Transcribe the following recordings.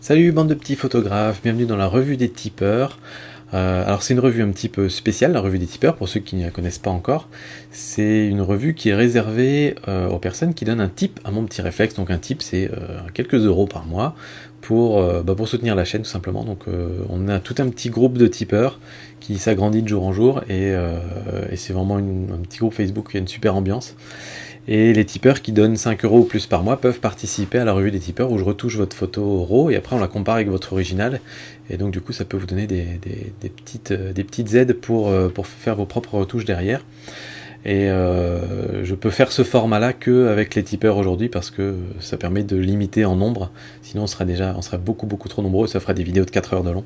Salut bande de petits photographes, bienvenue dans la revue des tipeurs. Alors c'est une revue un petit peu spéciale, la revue des tipeurs, pour ceux qui ne la connaissent pas encore. C'est une revue qui est réservée aux personnes qui donnent un tip à mon petit réflexe. Donc un tip c'est quelques euros par mois pour soutenir la chaîne tout simplement. Donc on a tout un petit groupe de tipeurs qui s'agrandit de jour en jour et c'est vraiment un petit groupe Facebook qui a une super ambiance. Et les tipeurs qui donnent 5 euros ou plus par mois peuvent participer à la revue des tipeurs où je retouche votre photo au RAW et après on la compare avec votre original. Et donc du coup ça peut vous donner des petites aides pour faire vos propres retouches derrière. Et je peux faire ce format-là que avec les tipeurs aujourd'hui parce que ça permet de limiter en nombre. Sinon on serait beaucoup trop nombreux, ça ferait des vidéos de 4 heures de long.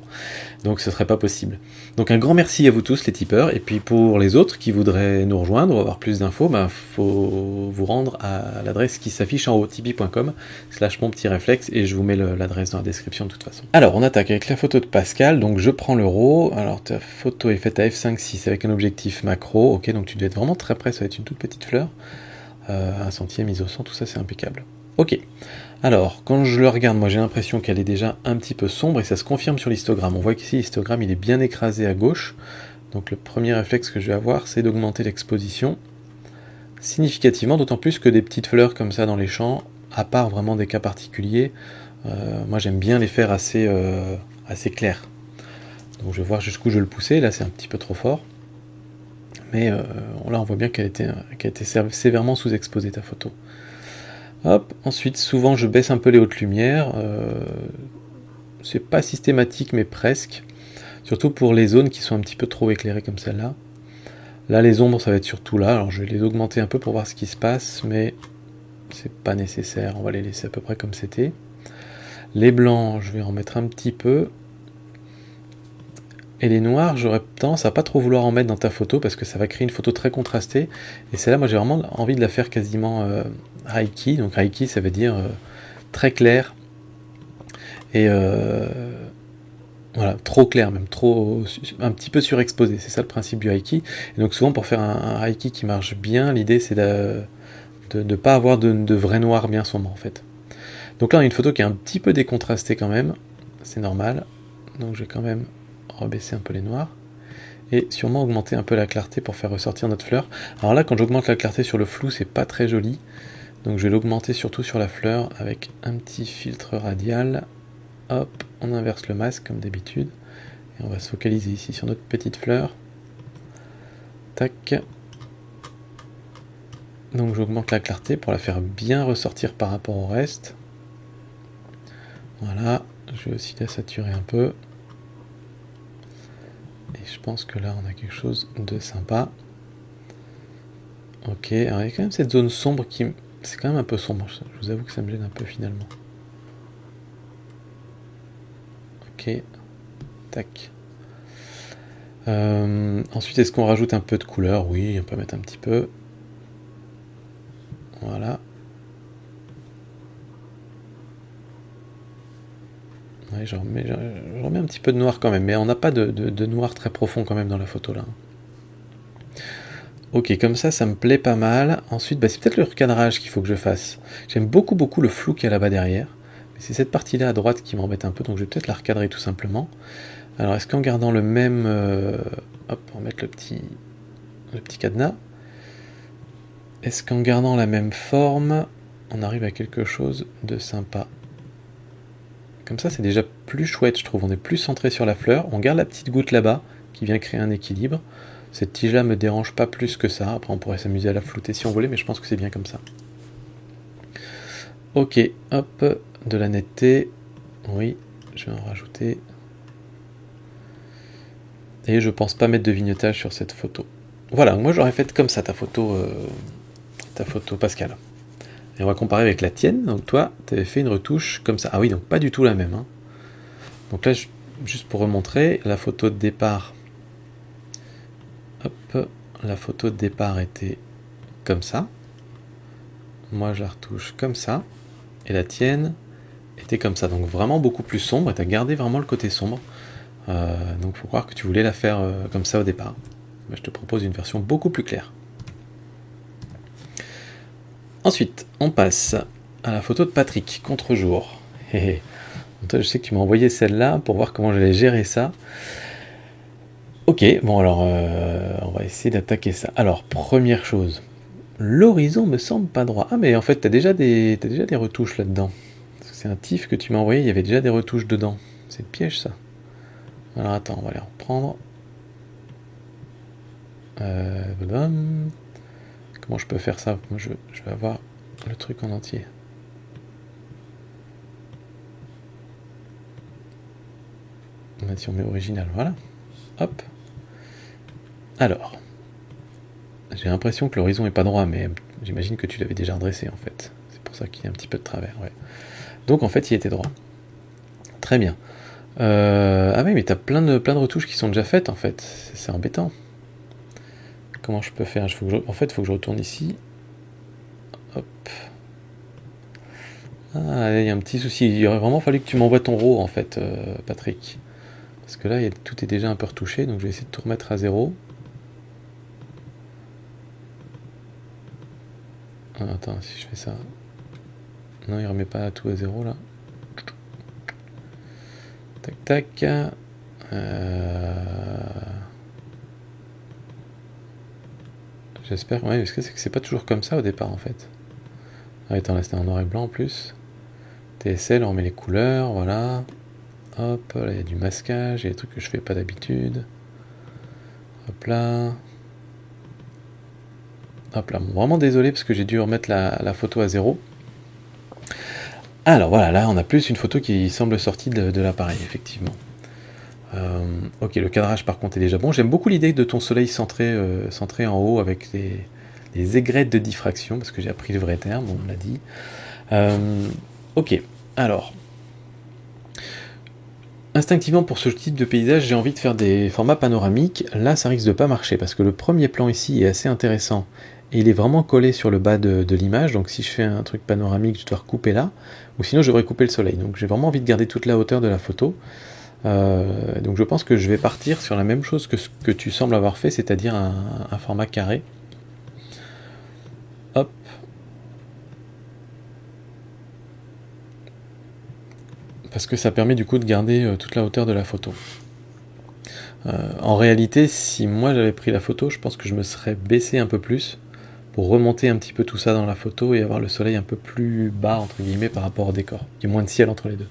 Donc ce serait pas possible. Donc un grand merci à vous tous les tipeurs. Et puis pour les autres qui voudraient nous rejoindre ou avoir plus d'infos, faut vous rendre à l'adresse qui s'affiche en haut, tipeee.com/mon petit réflexe, et je vous mets l'adresse dans la description de toute façon. Alors on attaque avec la photo de Pascal. Donc je prends le RAW. Alors ta photo est faite à f5.6 avec un objectif macro. Ok, donc tu dois être vraiment très près, ça va être une toute petite fleur. 1 centième, ISO 100, tout ça c'est impeccable. Ok, alors quand je le regarde, moi j'ai l'impression qu'elle est déjà un petit peu sombre et ça se confirme sur l'histogramme. On voit qu'ici l'histogramme il est bien écrasé à gauche. Donc le premier réflexe que je vais avoir, c'est d'augmenter l'exposition significativement, d'autant plus que des petites fleurs comme ça dans les champs, à part vraiment des cas particuliers, moi j'aime bien les faire assez clairs. Donc je vais voir jusqu'où je le poussais, là c'est un petit peu trop fort. Mais là on voit bien qu'elle était sévèrement sous-exposée ta photo. Hop, ensuite souvent je baisse un peu les hautes lumières, c'est pas systématique mais presque, surtout pour les zones qui sont un petit peu trop éclairées comme celle-là. Là les ombres ça va être surtout là, alors je vais les augmenter un peu pour voir ce qui se passe, mais c'est pas nécessaire, on va les laisser à peu près comme c'était. Les blancs je vais en mettre un petit peu. Et les noirs, j'aurais tendance à pas trop vouloir en mettre dans ta photo parce que ça va créer une photo très contrastée. Et celle-là, moi j'ai vraiment envie de la faire quasiment high-key. Donc high-key, ça veut dire très clair. Et voilà, trop clair, même un petit peu surexposé. C'est ça le principe du high-key. Et donc souvent pour faire un high-key qui marche bien, l'idée c'est de ne pas avoir de vrai noir bien sombre en fait. Donc là on a une photo qui est un petit peu décontrastée quand même. C'est normal. Donc je vais quand même rebaisser un peu les noirs et sûrement augmenter un peu la clarté pour faire ressortir notre fleur. Alors là quand j'augmente la clarté sur le flou c'est pas très joli, donc je vais l'augmenter surtout sur la fleur avec un petit filtre radial. Hop, on inverse le masque comme d'habitude et on va se focaliser ici sur notre petite fleur. Tac. Donc j'augmente la clarté pour la faire bien ressortir par rapport au reste. Voilà, je vais aussi la saturer un peu. Et je pense que là on a quelque chose de sympa. Ok, alors il y a quand même cette zone sombre qui... C'est quand même un peu sombre, je vous avoue que ça me gêne un peu finalement. Ok, tac. Ensuite, est-ce qu'on rajoute un peu de couleur? Oui, on peut mettre un petit peu. Voilà. Ouais, je remets un petit peu de noir quand même, mais on n'a pas de noir très profond quand même dans la photo là. Ok, comme ça me plaît pas mal. Ensuite, c'est peut-être le recadrage qu'il faut que je fasse. J'aime beaucoup le flou qu'il y a là-bas derrière. Mais c'est cette partie-là à droite qui m'embête un peu, donc je vais peut-être la recadrer tout simplement. Alors, est-ce qu'en gardant le même... hop, on va mettre le petit cadenas. Est-ce qu'en gardant la même forme, on arrive à quelque chose de sympa? Comme ça, c'est déjà plus chouette, je trouve. On est plus centré sur la fleur. On garde la petite goutte là-bas, qui vient créer un équilibre. Cette tige-là me dérange pas plus que ça. Après, on pourrait s'amuser à la flouter si on voulait, mais je pense que c'est bien comme ça. Ok, hop, de la netteté. Oui, je vais en rajouter. Et je pense pas mettre de vignetage sur cette photo. Voilà, moi j'aurais fait comme ça ta photo Pascal. Et on va comparer avec la tienne. Donc toi, tu avais fait une retouche comme ça. Ah oui, donc pas du tout la même. Hein. Donc là, juste pour remontrer, la photo de départ. Hop, la photo de départ était comme ça. Moi, je la retouche comme ça. Et la tienne était comme ça. Donc vraiment beaucoup plus sombre. Et tu as gardé vraiment le côté sombre. Donc il faut croire que tu voulais la faire comme ça au départ. Moi, je te propose une version beaucoup plus claire. Ensuite, on passe à la photo de Patrick, contre-jour. Donc toi, je sais que tu m'as envoyé celle-là pour voir comment j'allais gérer ça. Ok, bon alors on va essayer d'attaquer ça. Alors, première chose, l'horizon me semble pas droit. Ah mais en fait t'as déjà des retouches là-dedans. Parce que c'est un tif que tu m'as envoyé, il y avait déjà des retouches dedans. C'est le piège ça. Alors attends, on va les reprendre. Comment je peux faire ça? Moi je vais avoir le truc en entier. Si on met original, voilà. Hop. Alors. J'ai l'impression que l'horizon est pas droit, mais j'imagine que tu l'avais déjà redressé en fait. C'est pour ça qu'il y a un petit peu de travers, ouais. Donc en fait il était droit. Très bien. Ah oui, mais t'as plein de retouches qui sont déjà faites en fait. C'est embêtant. Comment je peux faire? En fait, il faut que je retourne ici. Hop. Ah, il y a un petit souci. Il aurait vraiment fallu que tu m'envoies ton RAW en fait, Patrick. Parce que là, tout est déjà un peu retouché, donc je vais essayer de tout remettre à zéro. Ah, attends, si je fais ça... Non, il remet pas tout à zéro là. Tac, tac. J'espère... Ouais, parce que c'est pas toujours comme ça au départ en fait. Ah, attends, là c'était en noir et blanc en plus. TSL, on remet les couleurs, voilà. Hop, là il y a du masquage, il y a des trucs que je fais pas d'habitude. Hop là. Hop là, bon, vraiment désolé parce que j'ai dû remettre la photo à zéro. Alors voilà, là on a plus une photo qui semble sortie de l'appareil, effectivement. Ok, le cadrage par contre est déjà bon. J'aime beaucoup l'idée de ton soleil centré en haut avec les aigrettes de diffraction, parce que j'ai appris le vrai terme, on me l'a dit. Ok, alors... Instinctivement, pour ce type de paysage, j'ai envie de faire des formats panoramiques. Là, ça risque de pas marcher, parce que le premier plan ici est assez intéressant, et il est vraiment collé sur le bas de l'image, donc si je fais un truc panoramique, je dois recouper là, ou sinon je devrais couper le soleil. Donc j'ai vraiment envie de garder toute la hauteur de la photo. Donc je pense que je vais partir sur la même chose que ce que tu sembles avoir fait, c'est-à-dire un format carré. Hop. Parce que ça permet du coup de garder toute la hauteur de la photo. En réalité, si moi j'avais pris la photo, je pense que je me serais baissé un peu plus pour remonter un petit peu tout ça dans la photo et avoir le soleil un peu plus bas, entre guillemets, par rapport au décor. Il y a moins de ciel entre les deux.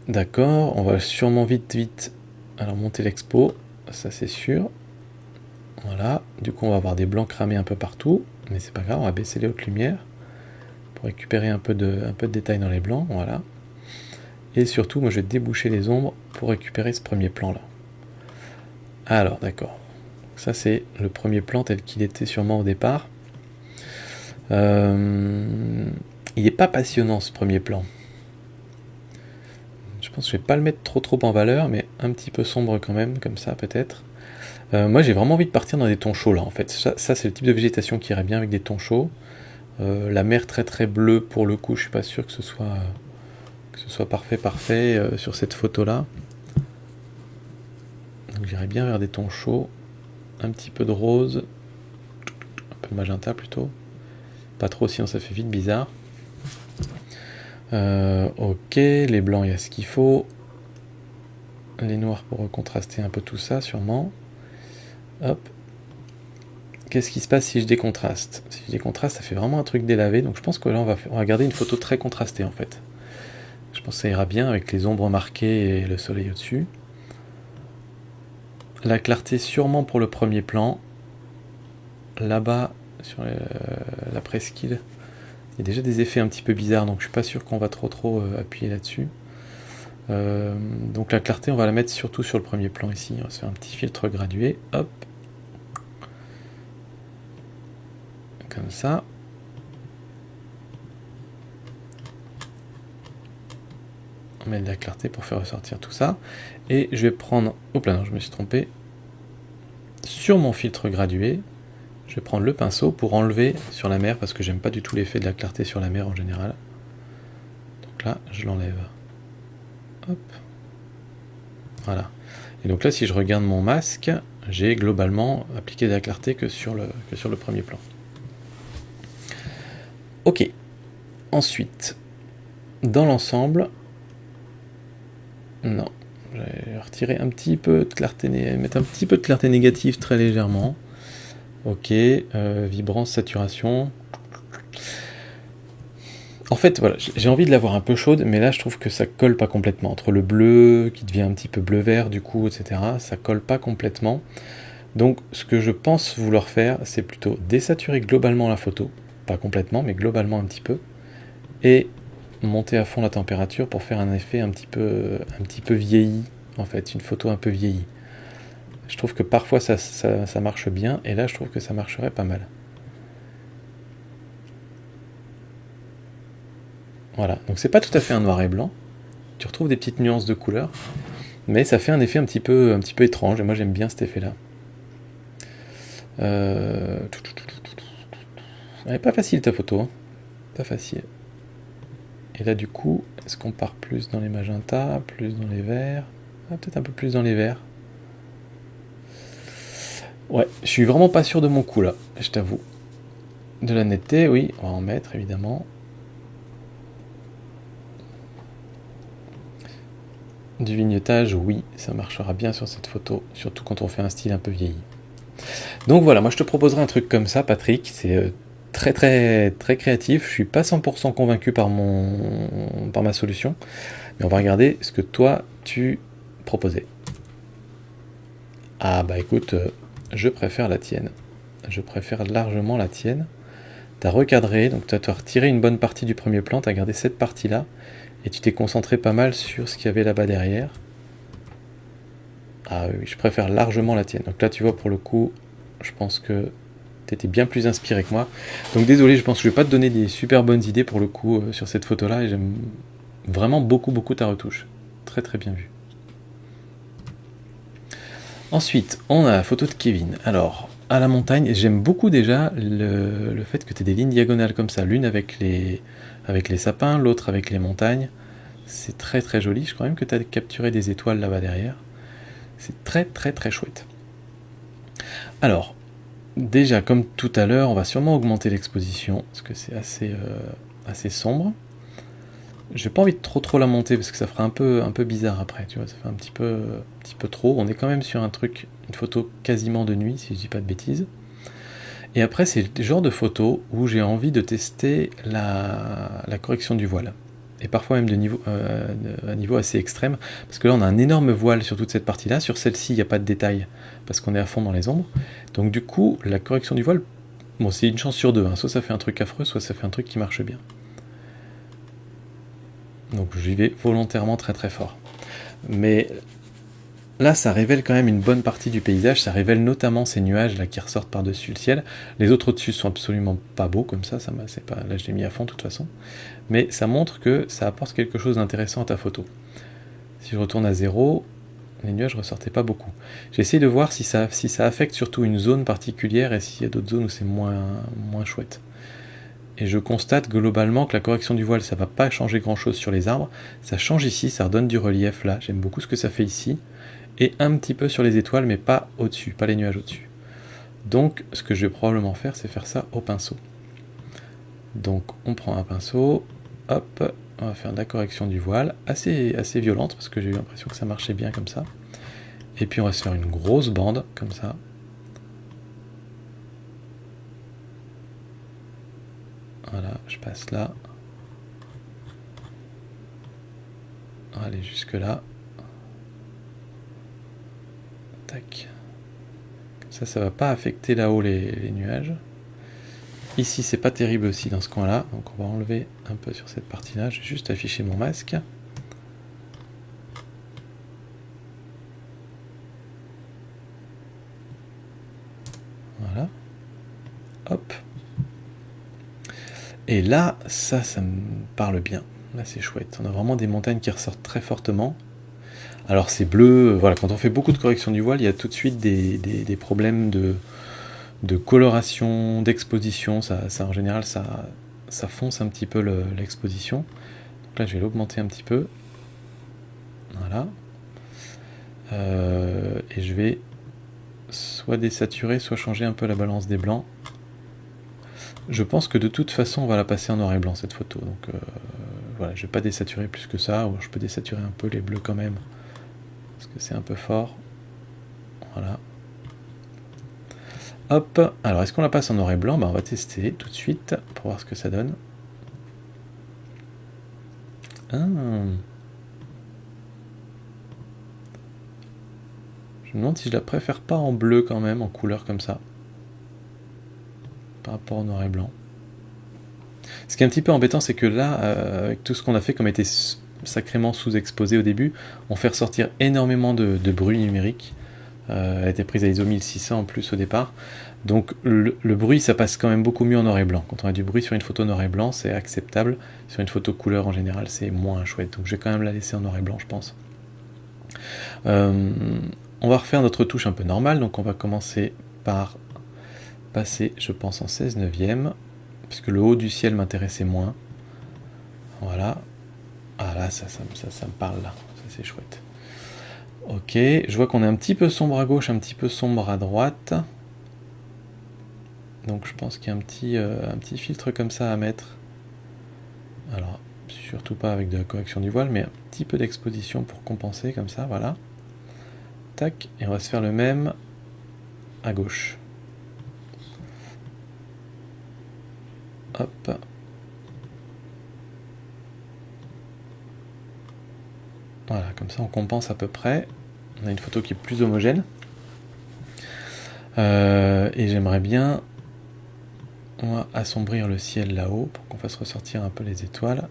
D'accord, on va sûrement vite alors monter l'expo, ça c'est sûr. Voilà, du coup on va avoir des blancs cramés un peu partout, mais c'est pas grave, on va baisser les hautes lumières pour récupérer un peu de détail dans les blancs, voilà. Et surtout, moi je vais déboucher les ombres pour récupérer ce premier plan là. Alors d'accord, ça c'est le premier plan tel qu'il était sûrement au départ. Il n'est pas passionnant ce premier plan. Je pense que je vais pas le mettre trop en valeur, mais un petit peu sombre quand même, comme ça peut-être. Moi j'ai vraiment envie de partir dans des tons chauds là en fait. Ça c'est le type de végétation qui irait bien avec des tons chauds. La mer très bleue pour le coup, je suis pas sûr que ce soit parfait sur cette photo là. Donc j'irais bien vers des tons chauds, un petit peu de rose, un peu de magenta plutôt. Pas trop sinon ça fait vite bizarre. Ok, les blancs il y a ce qu'il faut. Les noirs pour contraster un peu tout ça sûrement. Hop. Qu'est-ce qui se passe si je décontraste? Si je décontraste, ça fait vraiment un truc délavé, donc je pense que là on va garder une photo très contrastée en fait. Je pense que ça ira bien avec les ombres marquées et le soleil au-dessus. La clarté sûrement pour le premier plan. Là-bas, sur la presqu'île, il y a déjà des effets un petit peu bizarres, donc je suis pas sûr qu'on va trop appuyer là-dessus. Donc la clarté, on va la mettre surtout sur le premier plan ici. On va se faire un petit filtre gradué. Hop. Comme ça. On met de la clarté pour faire ressortir tout ça. Et je vais prendre... Hop là, non, je me suis trompé. Sur mon filtre gradué, je vais prendre le pinceau pour enlever sur la mer, parce que j'aime pas du tout l'effet de la clarté sur la mer en général. Donc là, je l'enlève. Hop. Voilà. Et donc là, si je regarde mon masque, j'ai globalement appliqué de la clarté que sur le premier plan. Ok. Ensuite, dans l'ensemble, non, je vais retirer un petit peu de clarté, mettre un petit peu de clarté négative très légèrement. Ok, vibrance, saturation. En fait, voilà, j'ai envie de l'avoir un peu chaude, mais là je trouve que ça colle pas complètement. Entre le bleu, qui devient un petit peu bleu-vert du coup, etc., ça colle pas complètement. Donc ce que je pense vouloir faire, c'est plutôt désaturer globalement la photo, pas complètement, mais globalement un petit peu, et monter à fond la température pour faire un effet un petit peu vieilli, en fait, une photo un peu vieillie. Je trouve que parfois ça marche bien, et là je trouve que ça marcherait pas mal. Voilà, donc c'est pas tout à fait un noir et blanc, tu retrouves des petites nuances de couleur, mais ça fait un effet un petit peu étrange, et moi j'aime bien cet effet-là. Elle est pas facile ta photo, hein. Pas facile. Et là du coup, est-ce qu'on part plus dans les magentas, plus dans les verts? Ah, peut-être un peu plus dans les verts. Ouais, je suis vraiment pas sûr de mon coup là, je t'avoue. De la netteté, oui, on va en mettre évidemment. Du vignettage, oui, ça marchera bien sur cette photo, surtout quand on fait un style un peu vieilli. Donc voilà, moi je te proposerai un truc comme ça, Patrick, c'est très très très créatif, je suis pas 100% convaincu par ma solution, mais on va regarder ce que toi tu proposais. Ah bah écoute, je préfère la tienne. Je préfère largement la tienne. T'as recadré, donc t'as retiré une bonne partie du premier plan, t'as gardé cette partie-là, et tu t'es concentré pas mal sur ce qu'il y avait là-bas derrière. Ah oui, je préfère largement la tienne. Donc là, tu vois, pour le coup, je pense que t'étais bien plus inspiré que moi. Donc désolé, je pense que je vais pas te donner des super bonnes idées pour le coup sur cette photo-là, et j'aime vraiment beaucoup beaucoup ta retouche. Très très bien vu. Ensuite, on a la photo de Kevin. Alors, à la montagne, j'aime beaucoup déjà le fait que tu aies des lignes diagonales comme ça, l'une avec les sapins, l'autre avec les montagnes. C'est très très joli. Je crois même que tu as capturé des étoiles là-bas derrière. C'est très très très chouette. Alors, déjà, comme tout à l'heure, on va sûrement augmenter l'exposition, parce que c'est assez sombre. J'ai pas envie de trop la monter, parce que ça fera un peu bizarre après, tu vois, ça fait un petit peu trop. On est quand même sur une photo quasiment de nuit, si je dis pas de bêtises. Et après, c'est le genre de photo où j'ai envie de tester la correction du voile. Et parfois même à niveau assez extrême, parce que là on a un énorme voile sur toute cette partie-là, sur celle-ci il n'y a pas de détail, parce qu'on est à fond dans les ombres. Donc du coup, la correction du voile, bon c'est une chance sur deux, hein. Soit ça fait un truc affreux, soit ça fait un truc qui marche bien. Donc j'y vais volontairement très très fort. Mais là, ça révèle quand même une bonne partie du paysage, ça révèle notamment ces nuages là qui ressortent par-dessus le ciel. Les autres au-dessus sont absolument pas beaux comme ça c'est pas, là je l'ai mis à fond de toute façon. Mais ça montre que ça apporte quelque chose d'intéressant à ta photo. Si je retourne à 0, les nuages ressortaient pas beaucoup. J'ai essayé de voir si ça affecte surtout une zone particulière et s'il y a d'autres zones où c'est moins chouette. Et je constate globalement que la correction du voile, ça va pas changer grand chose sur les arbres. Ça change ici, ça redonne du relief là. J'aime beaucoup ce que ça fait ici. Et un petit peu sur les étoiles, mais pas au-dessus, pas les nuages au-dessus. Donc, ce que je vais probablement faire, c'est faire ça au pinceau. Donc, on prend un pinceau, hop, on va faire de la correction du voile, assez violente, parce que j'ai eu l'impression que ça marchait bien comme ça. Et puis, on va se faire une grosse bande, comme ça. Voilà, je passe là. Allez, jusque là. Tac. Comme ça va pas affecter là-haut les nuages. Ici, c'est pas terrible aussi dans ce coin-là, donc on va enlever un peu sur cette partie-là. Je vais juste afficher mon masque. Voilà. Hop. Et là, ça me parle bien. Là, c'est chouette. On a vraiment des montagnes qui ressortent très fortement. Alors, c'est bleu. Voilà, quand on fait beaucoup de correction du voile, il y a tout de suite des problèmes de coloration, d'exposition. Ça, en général, ça fonce un petit peu l'exposition. Donc là, je vais l'augmenter un petit peu. Voilà. Et je vais soit désaturer, soit changer un peu la balance des blancs. Je pense que de toute façon, on va la passer en noir et blanc, cette photo. Donc, voilà, je vais pas désaturer plus que ça, ou je peux désaturer un peu les bleus quand même, parce que c'est un peu fort. Voilà. Hop, alors est-ce qu'on la passe en noir et blanc? On va tester tout de suite pour voir ce que ça donne. Ah. Je me demande si je la préfère pas en bleu quand même, en couleur comme ça, par rapport au noir et blanc. Ce qui est un petit peu embêtant, c'est que là, avec tout ce qu'on a fait, comme était sacrément sous-exposé au début, on fait ressortir énormément de bruit numérique. Elle a été prise à ISO 1600 en plus au départ. Donc le bruit, ça passe quand même beaucoup mieux en noir et blanc. Quand on a du bruit sur une photo noir et blanc, c'est acceptable. Sur une photo couleur, en général, c'est moins chouette. Donc je vais quand même la laisser en noir et blanc, je pense. On va refaire notre touche un peu normale. Donc on va commencer par passer, je pense, en 16/9, puisque le haut du ciel m'intéressait moins. Voilà. Ah là, ça me parle là. Ça, c'est chouette. Ok, je vois qu'on est un petit peu sombre à gauche, un petit peu sombre à droite. Donc je pense qu'il y a un petit filtre comme ça à mettre. Alors, surtout pas avec de la correction du voile, mais un petit peu d'exposition pour compenser comme ça, voilà. Tac, et on va se faire le même à gauche. Hop. Voilà, comme ça on compense à peu près. On a une photo qui est plus homogène. Et j'aimerais bien, on va assombrir le ciel là-haut pour qu'on fasse ressortir un peu les étoiles.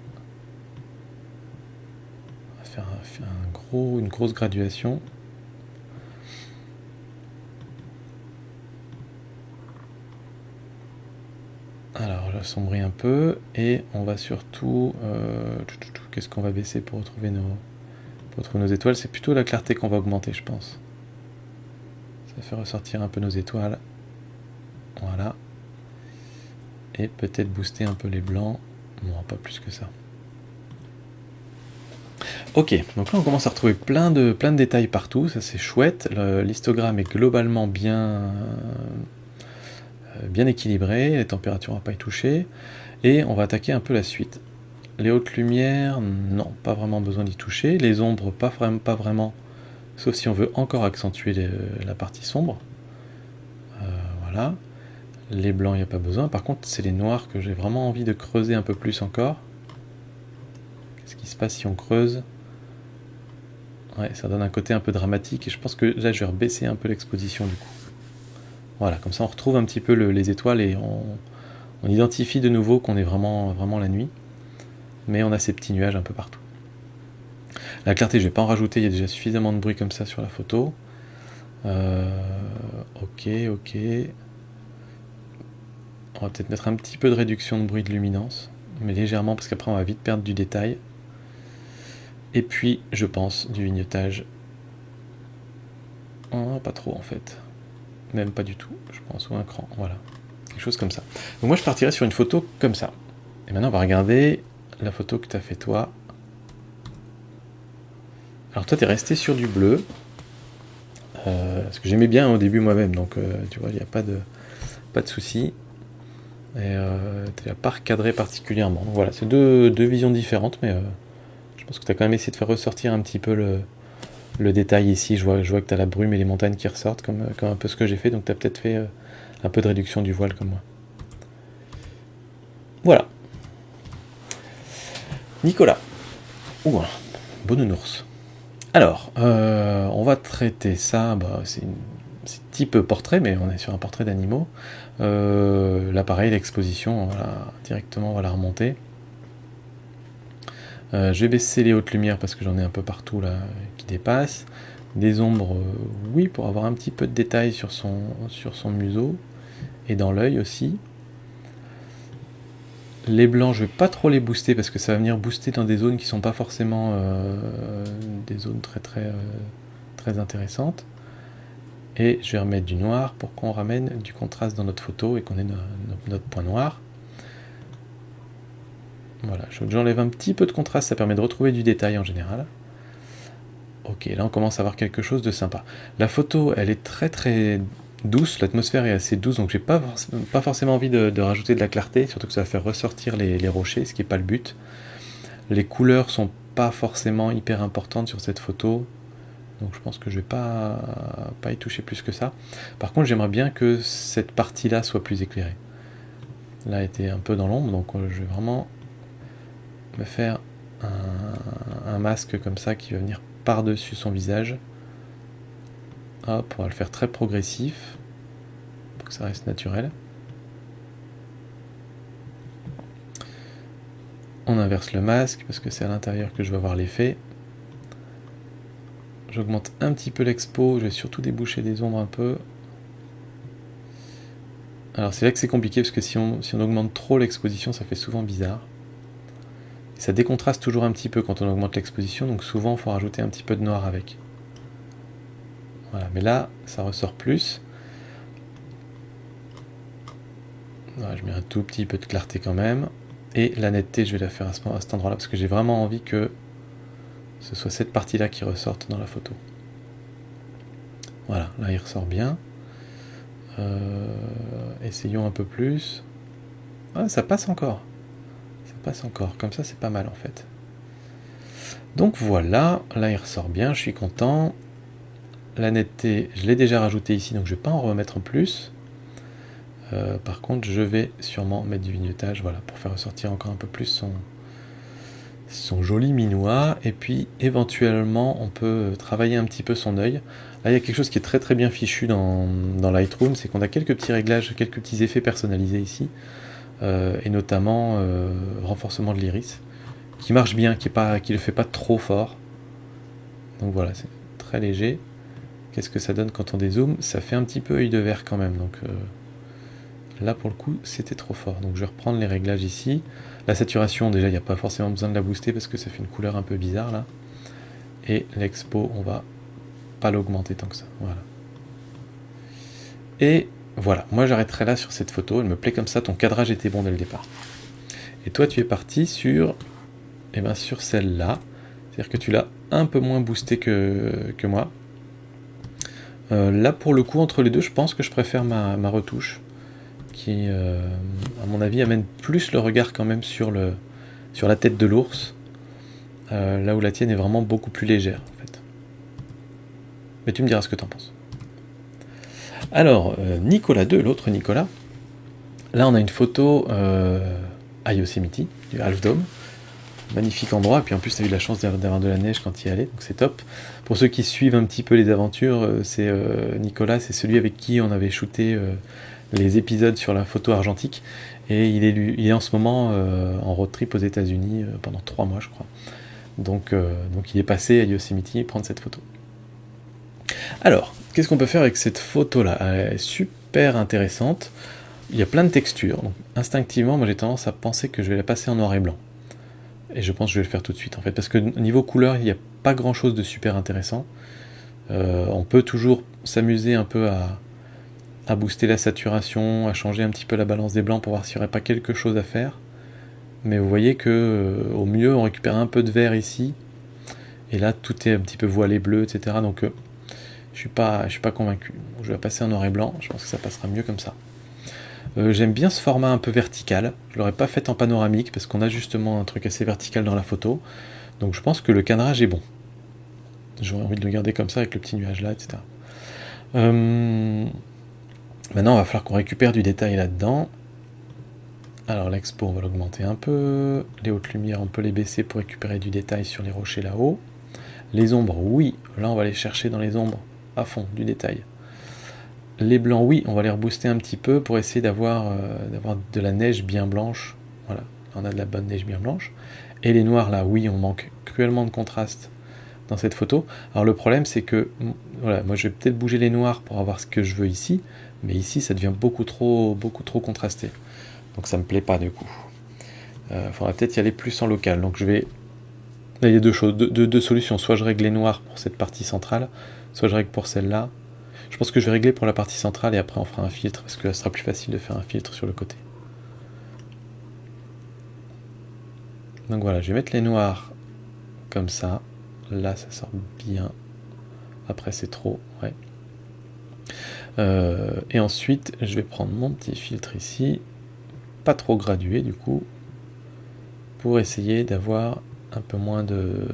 On va faire une grosse graduation. Alors j'assombris un peu et on va surtout... qu'est-ce qu'on va baisser pour retrouver nos étoiles? C'est plutôt la clarté qu'on va augmenter, je pense. Ça fait ressortir un peu nos étoiles. Voilà. Et peut-être booster un peu les blancs. Non, pas plus que ça. Ok, donc là on commence à retrouver plein de détails partout, ça c'est chouette. L'histogramme est globalement bien équilibré, les températures n'ont pas été touchées. Et on va attaquer un peu la suite. Les hautes lumières, non, pas vraiment besoin d'y toucher. Les ombres, pas vraiment, sauf si on veut encore accentuer la partie sombre. Voilà. Les blancs, il n'y a pas besoin. Par contre, c'est les noirs que j'ai vraiment envie de creuser un peu plus encore. Qu'est-ce qui se passe si on creuse? Ouais, ça donne un côté un peu dramatique. Et je pense que là, je vais rebaisser un peu l'exposition du coup. Voilà, comme ça on retrouve un petit peu les étoiles et on identifie de nouveau qu'on est vraiment la nuit. Mais on a ces petits nuages un peu partout. La clarté, je ne vais pas en rajouter, il y a déjà suffisamment de bruit comme ça sur la photo. Ok. On va peut-être mettre un petit peu de réduction de bruit de luminance, mais légèrement, parce qu'après on va vite perdre du détail. Et puis, je pense, du vignetage. Oh, pas trop en fait. Même pas du tout, je pense, ou un cran, voilà. Quelque chose comme ça. Donc moi, je partirais sur une photo comme ça. Et maintenant, on va regarder la photo que tu as fait toi. Alors toi, tu es resté sur du bleu. Ce que j'aimais bien au début moi-même, donc tu vois, il n'y a pas de souci. Et tu n'as pas recadré particulièrement. Donc voilà, c'est deux visions différentes, mais je pense que tu as quand même essayé de faire ressortir un petit peu le détail ici. Je vois que tu as la brume et les montagnes qui ressortent, comme un peu ce que j'ai fait, donc tu as peut-être fait un peu de réduction du voile comme moi. Voilà. Nicolas. Ouh, beau nounours. Alors, on va traiter ça, c'est type portrait, mais on est sur un portrait d'animaux. L'appareil, l'exposition, voilà, directement on va la remonter. Je vais baisser les hautes lumières parce que j'en ai un peu partout là qui dépassent. Des ombres, oui, pour avoir un petit peu de détail sur son museau et dans l'œil aussi. Les blancs, je vais pas trop les booster parce que ça va venir booster dans des zones qui sont pas forcément des zones très intéressantes. Et je vais remettre du noir pour qu'on ramène du contraste dans notre photo et qu'on ait notre point noir. Voilà, j'enlève un petit peu de contraste, ça permet de retrouver du détail en général. Ok, là on commence à avoir quelque chose de sympa. La photo, elle est très douce, l'atmosphère est assez douce, donc j'ai pas forcément envie de rajouter de la clarté, surtout que ça va faire ressortir les rochers, ce qui n'est pas le but. Les couleurs sont pas forcément hyper importantes sur cette photo, donc je pense que je vais pas y toucher plus que ça. Par contre, j'aimerais bien que cette partie-là soit plus éclairée. Là, elle était un peu dans l'ombre, donc je vais vraiment me faire un masque comme ça qui va venir par-dessus son visage. Hop, on va le faire très progressif pour que ça reste naturel. On inverse le masque parce que c'est à l'intérieur que je vais avoir l'effet. J'augmente un petit peu l'expo, je vais surtout déboucher des ombres un peu. Alors c'est là que c'est compliqué parce que si on augmente trop l'exposition, ça fait souvent bizarre. Et ça décontraste toujours un petit peu quand on augmente l'exposition, donc souvent il faut rajouter un petit peu de noir avec. Voilà, mais là ça ressort plus. Voilà, je mets un tout petit peu de clarté quand même. Et la netteté, je vais la faire à cet endroit-là parce que j'ai vraiment envie que ce soit cette partie-là qui ressorte dans la photo. Voilà, là il ressort bien. Essayons un peu plus. Ah, ça passe encore. Ça passe encore. Comme ça, c'est pas mal en fait. Donc voilà, là il ressort bien, je suis content. La netteté, je l'ai déjà rajouté ici, donc je vais pas en remettre en plus. Par contre, je vais sûrement mettre du vignettage, voilà, pour faire ressortir encore un peu plus son joli minois. Et puis, éventuellement, on peut travailler un petit peu son œil. Là, il y a quelque chose qui est très très bien fichu dans Lightroom, c'est qu'on a quelques petits réglages, quelques petits effets personnalisés ici, et notamment renforcement de l'iris, qui marche bien, qui le fait pas trop fort. Donc voilà, c'est très léger. Qu'est-ce que ça donne quand on dézoome? Ça fait un petit peu œil de verre quand même, donc là pour le coup c'était trop fort. Donc je vais reprendre les réglages ici. La saturation, déjà il n'y a pas forcément besoin de la booster parce que ça fait une couleur un peu bizarre là. Et l'expo, on va pas l'augmenter tant que ça. Voilà. Et voilà, moi j'arrêterai là sur cette photo, elle me plaît comme ça, ton cadrage était bon dès le départ. Et toi tu es parti sur, sur celle-là, c'est-à-dire que tu l'as un peu moins boosté que moi. Là pour le coup entre les deux, je pense que je préfère ma retouche, qui à mon avis amène plus le regard quand même sur la tête de l'ours, là où la tienne est vraiment beaucoup plus légère en fait. Mais tu me diras ce que tu en penses. Alors, Nicolas 2, l'autre Nicolas, là on a une photo à Yosemite, du Half Dome, magnifique endroit, et puis en plus tu as eu la chance d'avoir de la neige quand il y allait, donc c'est top. Pour ceux qui suivent un petit peu les aventures, c'est Nicolas, c'est celui avec qui on avait shooté les épisodes sur la photo argentique, et il est en ce moment en road trip aux États-Unis pendant 3 mois je crois. Donc il est passé à Yosemite prendre cette photo. Alors, qu'est-ce qu'on peut faire avec cette photo-là? Elle est super intéressante. Il y a plein de textures. Donc, instinctivement, moi j'ai tendance à penser que je vais la passer en noir et blanc. Et je pense que je vais le faire tout de suite en fait. Parce que niveau couleur, il n'y a pas grand-chose de super intéressant. On peut toujours s'amuser un peu à booster la saturation, à changer un petit peu la balance des blancs pour voir s'il n'y aurait pas quelque chose à faire. Mais vous voyez que au mieux, on récupère un peu de vert ici. Et là, tout est un petit peu voilé bleu, etc. Donc je suis pas convaincu. Je vais passer en noir et blanc, je pense que ça passera mieux comme ça. J'aime bien ce format un peu vertical. Je l'aurais pas fait en panoramique parce qu'on a justement un truc assez vertical dans la photo. Donc je pense que le cadrage est bon. J'aurais envie de le garder comme ça avec le petit nuage là, etc. Maintenant, il va falloir qu'on récupère du détail là-dedans. Alors l'expo, on va l'augmenter un peu. Les hautes lumières, on peut les baisser pour récupérer du détail sur les rochers là-haut. Les ombres, oui. Là, on va aller chercher dans les ombres à fond, du détail. Les blancs, oui, on va les rebooster un petit peu pour essayer d'avoir de la neige bien blanche. Voilà, on a de la bonne neige bien blanche. Et les noirs, là, oui, on manque cruellement de contraste dans cette photo. Alors le problème, c'est que, voilà, moi je vais peut-être bouger les noirs pour avoir ce que je veux ici, mais ici, ça devient beaucoup trop contrasté. Donc ça me plaît pas du coup. Faudra peut-être y aller plus en local. Donc je vais... Là, il y a deux choses, deux solutions. Soit je règle les noirs pour cette partie centrale, soit je règle pour celle-là. Je pense que je vais régler pour la partie centrale et après on fera un filtre parce que ça sera plus facile de faire un filtre sur le côté. Donc voilà, je vais mettre les noirs comme ça. Là, ça sort bien. Après, c'est trop, ouais. Et ensuite, je vais prendre mon petit filtre ici, pas trop gradué du coup, pour essayer d'avoir un peu moins de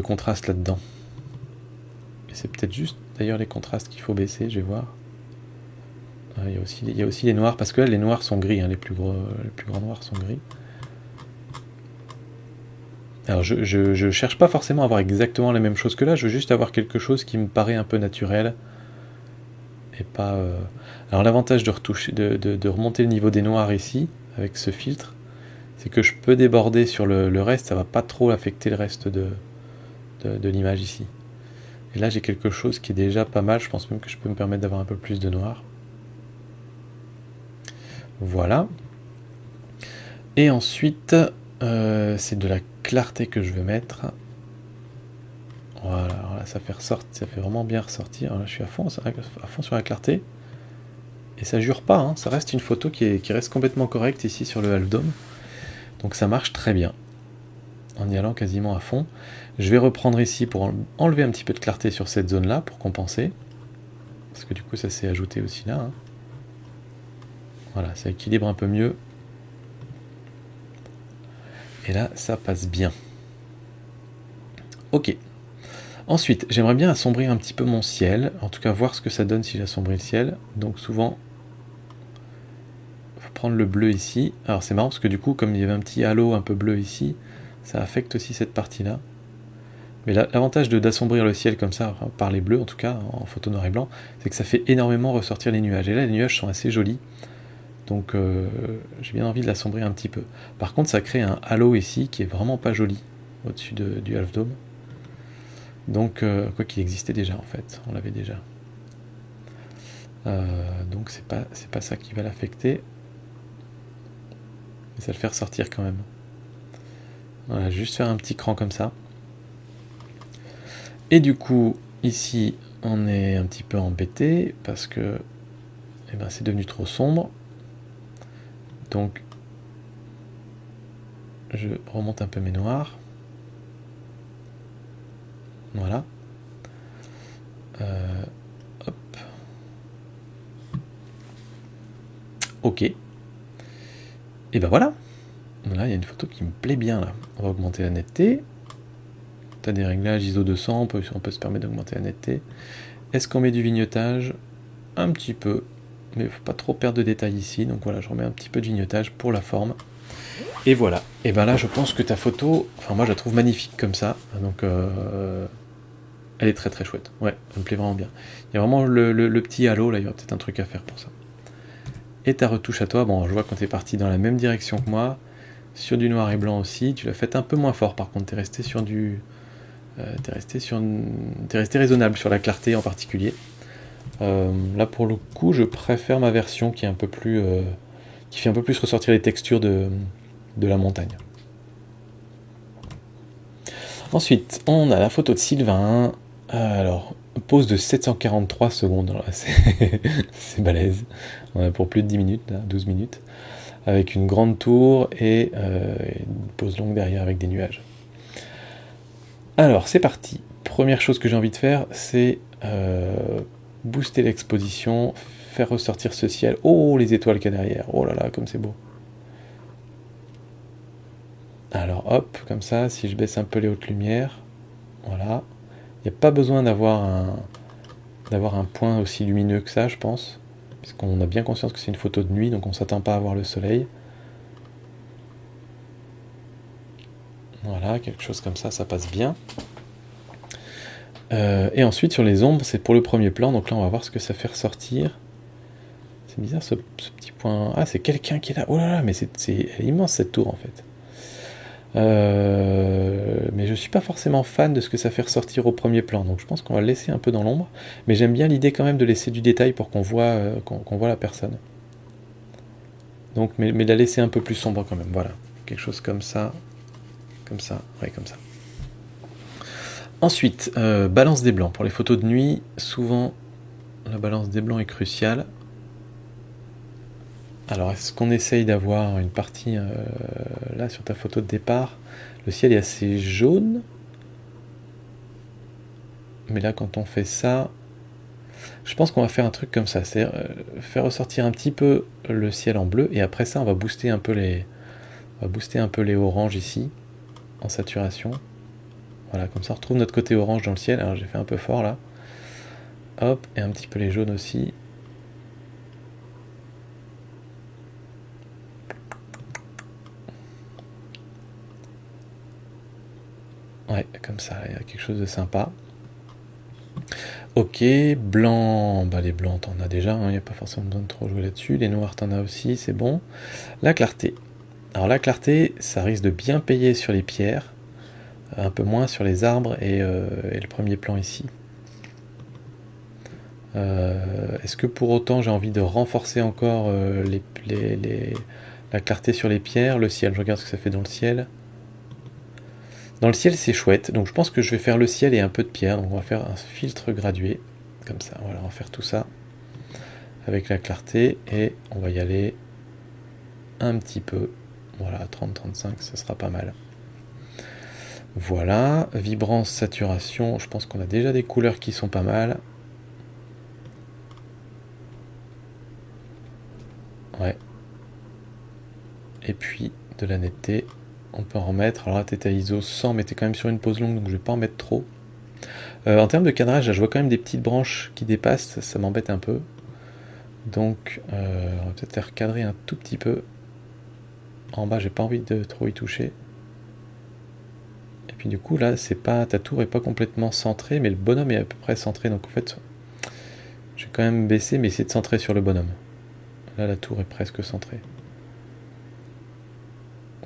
contraste là-dedans. Et c'est peut-être juste d'ailleurs les contrastes qu'il faut baisser, je vais voir. Il y a aussi les noirs, parce que là les noirs sont gris, hein, les plus grands noirs sont gris. Alors je cherche pas forcément à avoir exactement la même chose que là, je veux juste avoir quelque chose qui me paraît un peu naturel. Et pas... Alors l'avantage de retoucher, de remonter le niveau des noirs ici, avec ce filtre, c'est que je peux déborder sur le reste, ça va pas trop affecter le reste de l'image ici. Et là j'ai quelque chose qui est déjà pas mal, je pense même que je peux me permettre d'avoir un peu plus de noir. Voilà. Et ensuite, c'est de la clarté que je veux mettre. Voilà, alors là, ça fait vraiment bien ressortir. Alors là, je suis à fond sur la clarté. Et ça jure pas, hein, ça reste une photo qui reste complètement correcte ici sur le Half Dome. Donc ça marche très bien. En y allant quasiment à fond. Je vais reprendre ici pour enlever un petit peu de clarté sur cette zone-là pour compenser. Parce que du coup, ça s'est ajouté aussi là. Hein. Voilà, ça équilibre un peu mieux. Et là, ça passe bien. Ok. Ensuite, j'aimerais bien assombrir un petit peu mon ciel. En tout cas, voir ce que ça donne si j'assombris le ciel. Donc souvent, il faut prendre le bleu ici. Alors c'est marrant parce que du coup, comme il y avait un petit halo un peu bleu ici, ça affecte aussi cette partie-là. Mais l'avantage d'assombrir le ciel comme ça, par les bleus en tout cas, en photo noir et blanc, c'est que ça fait énormément ressortir les nuages. Et là, les nuages sont assez jolis. Donc j'ai bien envie de l'assombrir un petit peu. Par contre, ça crée un halo ici qui est vraiment pas joli au-dessus du Half Dome. Donc, quoi qu'il existait déjà en fait, on l'avait déjà. Donc c'est pas ça qui va l'affecter. Mais ça le fait ressortir quand même. Voilà, juste faire un petit cran comme ça. Et du coup, ici, on est un petit peu embêté parce que eh ben, c'est devenu trop sombre. Donc, je remonte un peu mes noirs. Voilà. Hop. Ok. Et ben voilà. Là, il y a une photo qui me plaît bien là. On va augmenter la netteté. Tu as des réglages ISO 200, on peut se permettre d'augmenter la netteté. Est-ce qu'on met du vignettage? Un petit peu. Mais il ne faut pas trop perdre de détails ici. Donc voilà, je remets un petit peu de vignettage pour la forme. Et voilà. Et ben là, je pense que ta photo, enfin moi je la trouve magnifique comme ça. Donc elle est très très chouette. Ouais, elle me plaît vraiment bien. Il y a vraiment le petit halo là, il y aura peut-être un truc à faire pour ça. Et ta retouche à toi, bon, je vois quand tu es parti dans la même direction que moi, sur du noir et blanc aussi, tu l'as fait un peu moins fort par contre, tu es resté sur du... t'es resté raisonnable sur la clarté en particulier. Là pour le coup, je préfère ma version qui est un peu plus... qui fait un peu plus ressortir les textures de la montagne. Ensuite, on a la photo de Sylvain. Alors, pause de 743 secondes. C'est balèze. On a pour plus de 10 minutes, là, 12 minutes. Avec une grande tour et une pause longue derrière avec des nuages. Alors, c'est parti. Première chose que j'ai envie de faire, c'est booster l'exposition, faire ressortir ce ciel. Oh, les étoiles qu'il y a derrière. Oh là là, comme c'est beau. Alors hop, comme ça, si je baisse un peu les hautes lumières, voilà. Il n'y a pas besoin d'avoir un point aussi lumineux que ça, je pense, puisqu'on a bien conscience que c'est une photo de nuit, donc on ne s'attend pas à voir le soleil. Voilà, quelque chose comme ça passe bien. Et ensuite, sur les ombres, c'est pour le premier plan, donc là, on va voir ce que ça fait ressortir. C'est bizarre, ce petit point... Ah, c'est quelqu'un qui est là. Oh là là, mais c'est immense, cette tour, en fait. Mais je suis pas forcément fan de ce que ça fait ressortir au premier plan, donc je pense qu'on va le laisser un peu dans l'ombre, mais j'aime bien l'idée quand même de laisser du détail pour qu'on voit, qu'on voit la personne. Donc, mais la laisser un peu plus sombre quand même, voilà. Quelque chose comme ça, ouais, comme ça. Ensuite, balance des blancs. Pour les photos de nuit, souvent, la balance des blancs est cruciale. Alors, est-ce qu'on essaye d'avoir une partie, là, sur ta photo de départ, le ciel est assez jaune. Mais là, quand on fait ça, je pense qu'on va faire un truc comme ça, c'est faire ressortir un petit peu le ciel en bleu, et après ça, on va booster un peu On va booster un peu les oranges ici, en saturation. Voilà, comme ça on retrouve notre côté orange dans le ciel. Alors j'ai fait un peu fort là. Hop, et un petit peu les jaunes aussi. Ouais, comme ça, il y a quelque chose de sympa. Ok, blanc, bah les blancs t'en as déjà, il n'y a pas forcément besoin de trop jouer là-dessus. Les noirs t'en as aussi, c'est bon. La clarté. Alors la clarté, ça risque de bien payer sur les pierres, un peu moins sur les arbres et le premier plan ici. Est-ce que pour autant j'ai envie de renforcer encore la clarté sur les pierres, le ciel, je regarde ce que ça fait dans le ciel. Dans le ciel c'est chouette, donc je pense que je vais faire le ciel et un peu de pierre, donc on va faire un filtre gradué, comme ça, voilà, on va faire tout ça avec la clarté et on va y aller un petit peu, voilà, 30-35, ça sera pas mal. Voilà, vibrance, saturation, je pense qu'on a déjà des couleurs qui sont pas mal. Ouais. Et puis de la netteté, on peut en remettre. Alors là, t'es à ISO 100, mais t'es quand même sur une pause longue, donc je vais pas en mettre trop. En termes de cadrage, là, je vois quand même des petites branches qui dépassent, ça m'embête un peu. Donc, on va peut-être les recadrer un tout petit peu. En bas, j'ai pas envie de trop y toucher. Et puis du coup, là, c'est pas, ta tour est pas complètement centrée, mais le bonhomme est à peu près centré. Donc en fait, je vais quand même baisser, mais essayer de centrer sur le bonhomme. Là, la tour est presque centrée.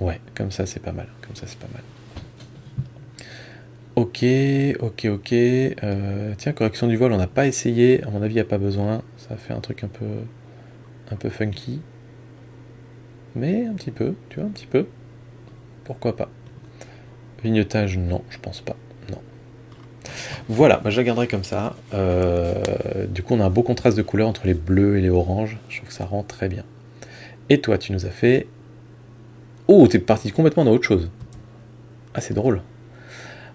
Ouais, comme ça, c'est pas mal. Comme ça, c'est pas mal. Ok, ok. Tiens, correction du vol, on n'a pas essayé. À mon avis, il n'y a pas besoin. Ça fait un truc un peu funky. Mais un petit peu, tu vois, un petit peu. Pourquoi pas. Vignetage, non, je pense pas. Non. Voilà, bah je la garderai comme ça. Du coup, on a un beau contraste de couleurs entre les bleus et les oranges. Je trouve que ça rend très bien. Et toi, tu nous as fait... Oh, t'es parti complètement dans autre chose. Ah, c'est drôle.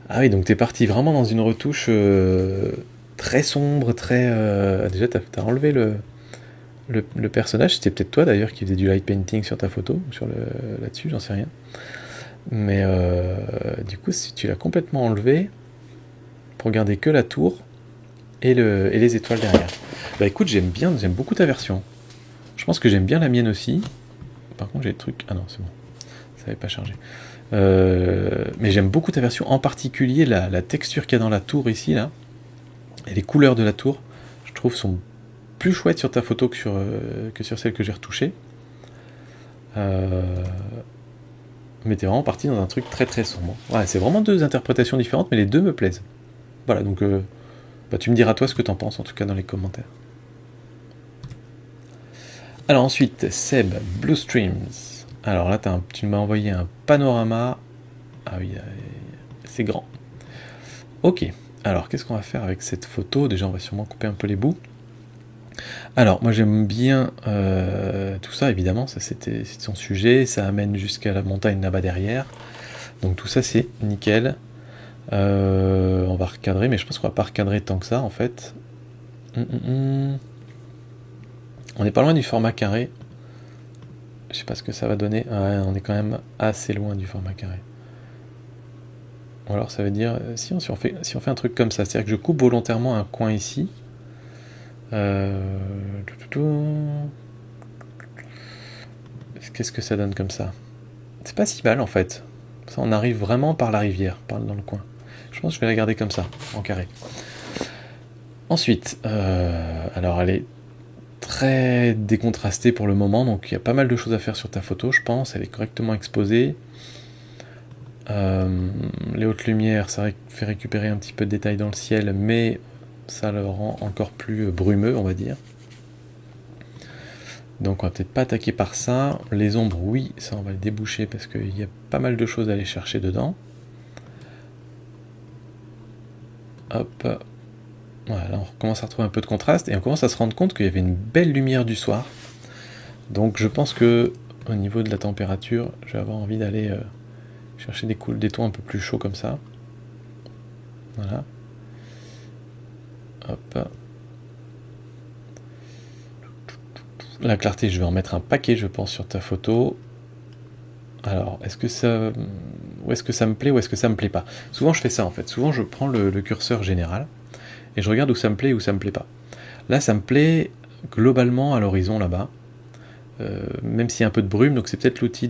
Ah oui, donc t'es parti vraiment dans une retouche très sombre, très... Déjà, t'as enlevé le personnage. C'était peut-être toi d'ailleurs qui faisait du light painting sur ta photo, là-dessus, j'en sais rien. Mais du coup, si tu l'as complètement enlevé pour garder que la tour et les étoiles derrière. Bah écoute, j'aime beaucoup ta version. Je pense que j'aime bien la mienne aussi. Par contre, j'ai des trucs... Ah non, c'est bon. Ça n'avait pas chargé. Mais j'aime beaucoup ta version, en particulier la texture qu'il y a dans la tour ici, là, et les couleurs de la tour, je trouve sont plus chouettes sur ta photo que sur celle que j'ai retouchée. Mais t'es vraiment parti dans un truc très très sombre. Ouais, c'est vraiment deux interprétations différentes, mais les deux me plaisent. Voilà, donc bah, tu me diras toi ce que t'en penses, en tout cas dans les commentaires. Alors ensuite, Seb, Blue Streams. Alors là, tu m'as envoyé un panorama. Ah oui, c'est grand. Ok, alors qu'est-ce qu'on va faire avec cette photo? Déjà, on va sûrement couper un peu les bouts. Alors, moi j'aime bien tout ça, évidemment, ça c'est son sujet, ça amène jusqu'à la montagne là-bas derrière. Donc tout ça c'est nickel. On va recadrer, mais je pense qu'on va pas recadrer tant que ça en fait. On n'est pas loin du format carré. Je sais pas ce que ça va donner. Ouais, on est quand même assez loin du format carré. Ou alors ça veut dire, si on fait un truc comme ça, c'est-à-dire que je coupe volontairement un coin ici. Qu'est-ce que ça donne comme ça? C'est pas si mal en fait. Ça, on arrive vraiment par la rivière, dans le coin. Je pense que je vais la garder comme ça, en carré. Ensuite, alors elle est très décontrastée pour le moment, donc il y a pas mal de choses à faire sur ta photo, je pense. Elle est correctement exposée. Les hautes lumières, ça fait récupérer un petit peu de détails dans le ciel, mais ça le rend encore plus brumeux, on va dire. Donc on va peut-être pas attaquer par ça. Les ombres, oui, ça on va le déboucher parce qu'il y a pas mal de choses à aller chercher dedans. Hop. Voilà, là on commence à retrouver un peu de contraste et on commence à se rendre compte qu'il y avait une belle lumière du soir. Donc je pense que au niveau de la température, je vais avoir envie d'aller chercher des tons un peu plus chauds comme ça. Voilà. Hop. La clarté, je vais en mettre un paquet, je pense, sur ta photo. Alors, ou est-ce que ça me plaît ou est-ce que ça me plaît pas? Souvent je fais ça en fait, souvent je prends le curseur général, et je regarde où ça me plaît et où ça me plaît pas. Là ça me plaît globalement à l'horizon là-bas, même s'il y a un peu de brume, donc c'est peut-être l'outil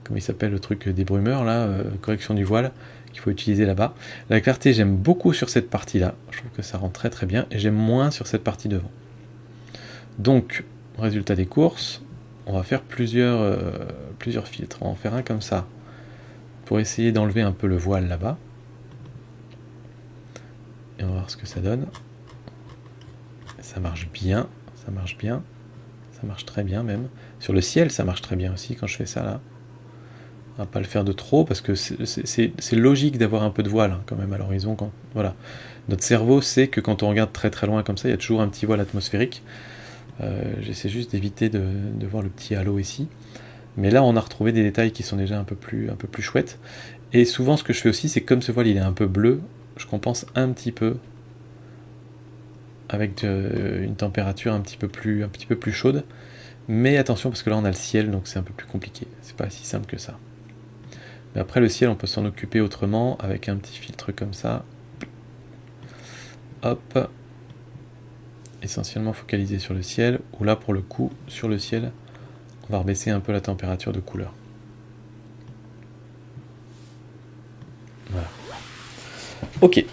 comment il s'appelle le truc débrumeur là, correction du voile, qu'il faut utiliser là-bas. La clarté j'aime beaucoup sur cette partie-là, je trouve que ça rend très très bien, et j'aime moins sur cette partie devant. Donc, résultat des courses, on va faire plusieurs filtres. On va en faire un comme ça, pour essayer d'enlever un peu le voile là-bas. Et on va voir ce que ça donne. Ça marche bien, ça marche bien, ça marche très bien même. Sur le ciel, ça marche très bien aussi quand je fais ça là. On va pas le faire de trop, parce que c'est logique d'avoir un peu de voile hein, quand même à l'horizon. Voilà. Notre cerveau sait que quand on regarde très très loin comme ça, il y a toujours un petit voile atmosphérique. J'essaie juste d'éviter de voir le petit halo ici. Mais là, on a retrouvé des détails qui sont déjà un peu plus chouettes. Et souvent, ce que je fais aussi, c'est comme ce voile il est un peu bleu, je compense un petit peu avec une température un petit peu plus chaude. Mais attention, parce que là, on a le ciel, donc c'est un peu plus compliqué. C'est pas si simple que ça. Mais après, le ciel, on peut s'en occuper autrement, avec un petit filtre comme ça. Hop. Essentiellement focalisé sur le ciel, ou là, pour le coup, sur le ciel, on va rebaisser un peu la température de couleur. Voilà. Ok.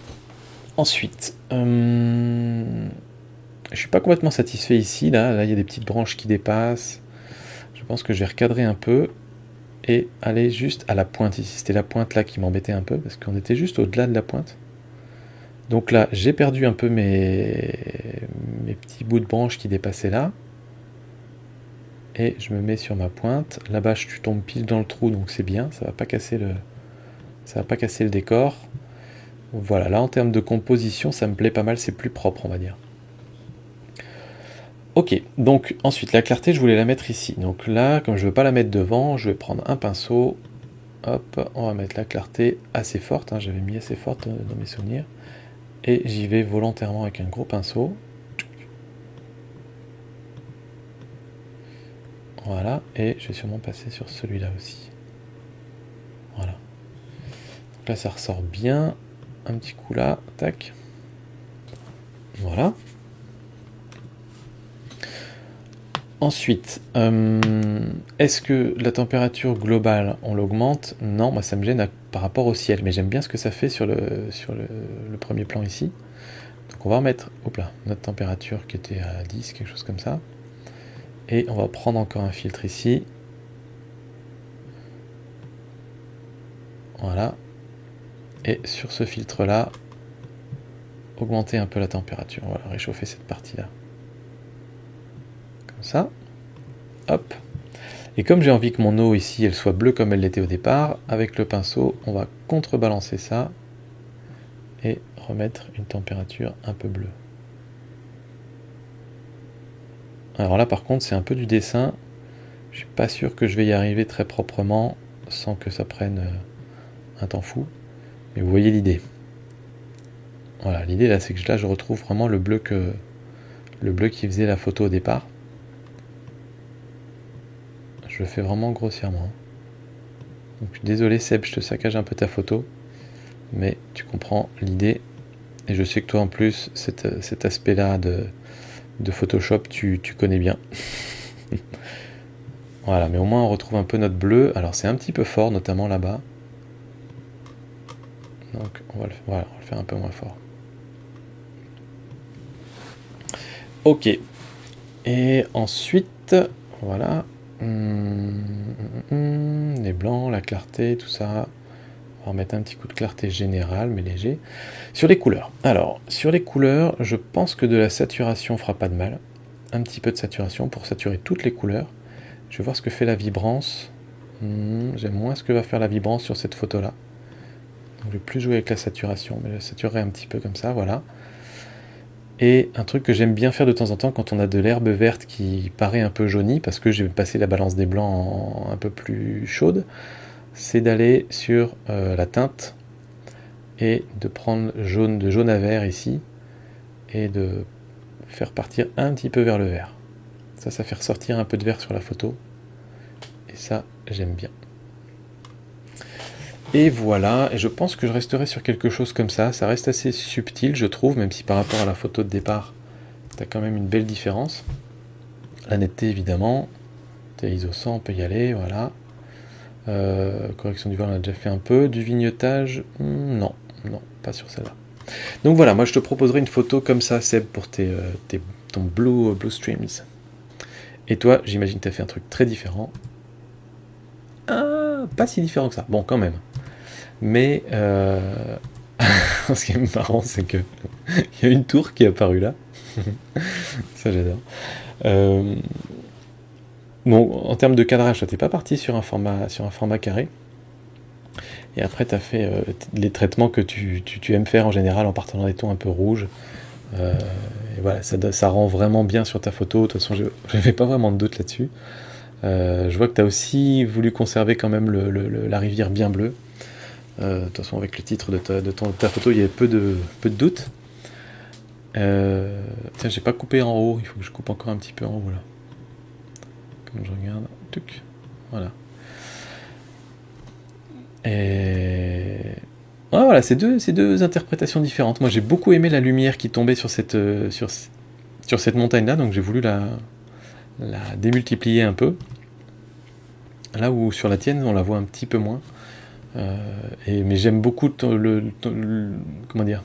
Ensuite, je suis pas complètement satisfait ici. Là, il y a des petites branches qui dépassent. Je pense que je vais recadrer un peu et aller juste à la pointe ici. C'était la pointe là qui m'embêtait un peu parce qu'on était juste au-delà de la pointe. Donc là, j'ai perdu un peu mes petits bouts de branches qui dépassaient là. Et je me mets sur ma pointe. Là-bas, je tombe pile dans le trou, donc c'est bien. Ça va pas casser le décor. Voilà, là en termes de composition, ça me plaît pas mal. C'est plus propre, on va dire. Ok, donc ensuite la clarté, je voulais la mettre ici. Donc là, comme je ne veux pas la mettre devant, je vais prendre un pinceau. Hop, on va mettre la clarté assez forte. Hein, j'avais mis assez forte dans mes souvenirs. Et j'y vais volontairement avec un gros pinceau. Voilà, et je vais sûrement passer sur celui-là aussi. Voilà. Donc là, ça ressort bien. Un petit coup là, tac. Voilà. Ensuite, est-ce que la température globale, on l'augmente? Non, moi ça me gêne par rapport au ciel, mais j'aime bien ce que ça fait sur le premier plan ici. Donc on va remettre notre température qui était à 10, quelque chose comme ça. Et on va prendre encore un filtre ici. Voilà. Et sur ce filtre-là, augmenter un peu la température. On va réchauffer cette partie-là. Comme ça. Hop. Et comme j'ai envie que mon eau ici, elle soit bleue comme elle l'était au départ, avec le pinceau, on va contrebalancer ça et remettre une température un peu bleue. Alors là par contre c'est un peu du dessin, je suis pas sûr que je vais y arriver très proprement sans que ça prenne un temps fou, mais vous voyez l'idée. Voilà, l'idée là c'est que là je retrouve vraiment le bleu qui faisait la photo au départ. Je le fais vraiment grossièrement. Donc désolé Seb, je te saccage un peu ta photo, mais tu comprends l'idée. Et je sais que toi en plus, cet aspect-là de Photoshop, tu connais bien. Voilà, mais au moins on retrouve un peu notre bleu. Alors c'est un petit peu fort, notamment là-bas. Donc on va le faire un peu moins fort. Ok. Et ensuite, voilà. Les blancs, la clarté, tout ça. On va remettre un petit coup de clarté générale, mais léger. Sur les couleurs. Alors, sur les couleurs, je pense que de la saturation fera pas de mal. Un petit peu de saturation pour saturer toutes les couleurs. Je vais voir ce que fait la vibrance. J'aime moins ce que va faire la vibrance sur cette photo-là. Donc, je vais plus jouer avec la saturation, mais je saturerai un petit peu comme ça, voilà. Et un truc que j'aime bien faire de temps en temps quand on a de l'herbe verte qui paraît un peu jaunie, parce que j'ai passé la balance des blancs un peu plus chaude, c'est d'aller sur la teinte et de prendre de jaune à vert ici et de faire partir un petit peu vers le vert. Ça fait ressortir un peu de vert sur la photo Et ça, j'aime bien. Et voilà, et je pense que je resterai sur quelque chose comme ça. Ça reste assez subtil, je trouve, même si par rapport à la photo de départ, tu as quand même une belle différence. La netteté, évidemment. T'es ISO 100, on peut y aller, voilà. Correction du voile, on a déjà fait un peu. Du vignettage, non, pas sur celle-là. Donc voilà, moi je te proposerai une photo comme ça, Seb, pour ton Blue Streams. Et toi, j'imagine que tu as fait un truc très différent. Ah, pas si différent que ça. Bon, quand même. Mais ce qui est marrant, c'est que il y a une tour qui est apparue là. Ça, j'adore. Bon, en termes de cadrage, t'es pas parti sur un format carré. Et après, tu as fait les traitements que tu aimes faire en général en partant dans des tons un peu rouges. Et voilà, ça rend vraiment bien sur ta photo. De toute façon, je n'avais pas vraiment de doute là-dessus. Je vois que tu as aussi voulu conserver quand même la rivière bien bleue. De toute façon, avec le titre de ta photo, il y a peu de doute. Tiens, j'ai pas coupé en haut. Il faut que je coupe encore un petit peu en haut là. Comme je regarde. Tuc. Voilà. Et ah, voilà, c'est deux interprétations différentes. Moi, j'ai beaucoup aimé la lumière qui tombait sur cette montagne-là, donc j'ai voulu la démultiplier un peu. Là où sur la tienne, on la voit un petit peu moins. Mais j'aime beaucoup comment dire,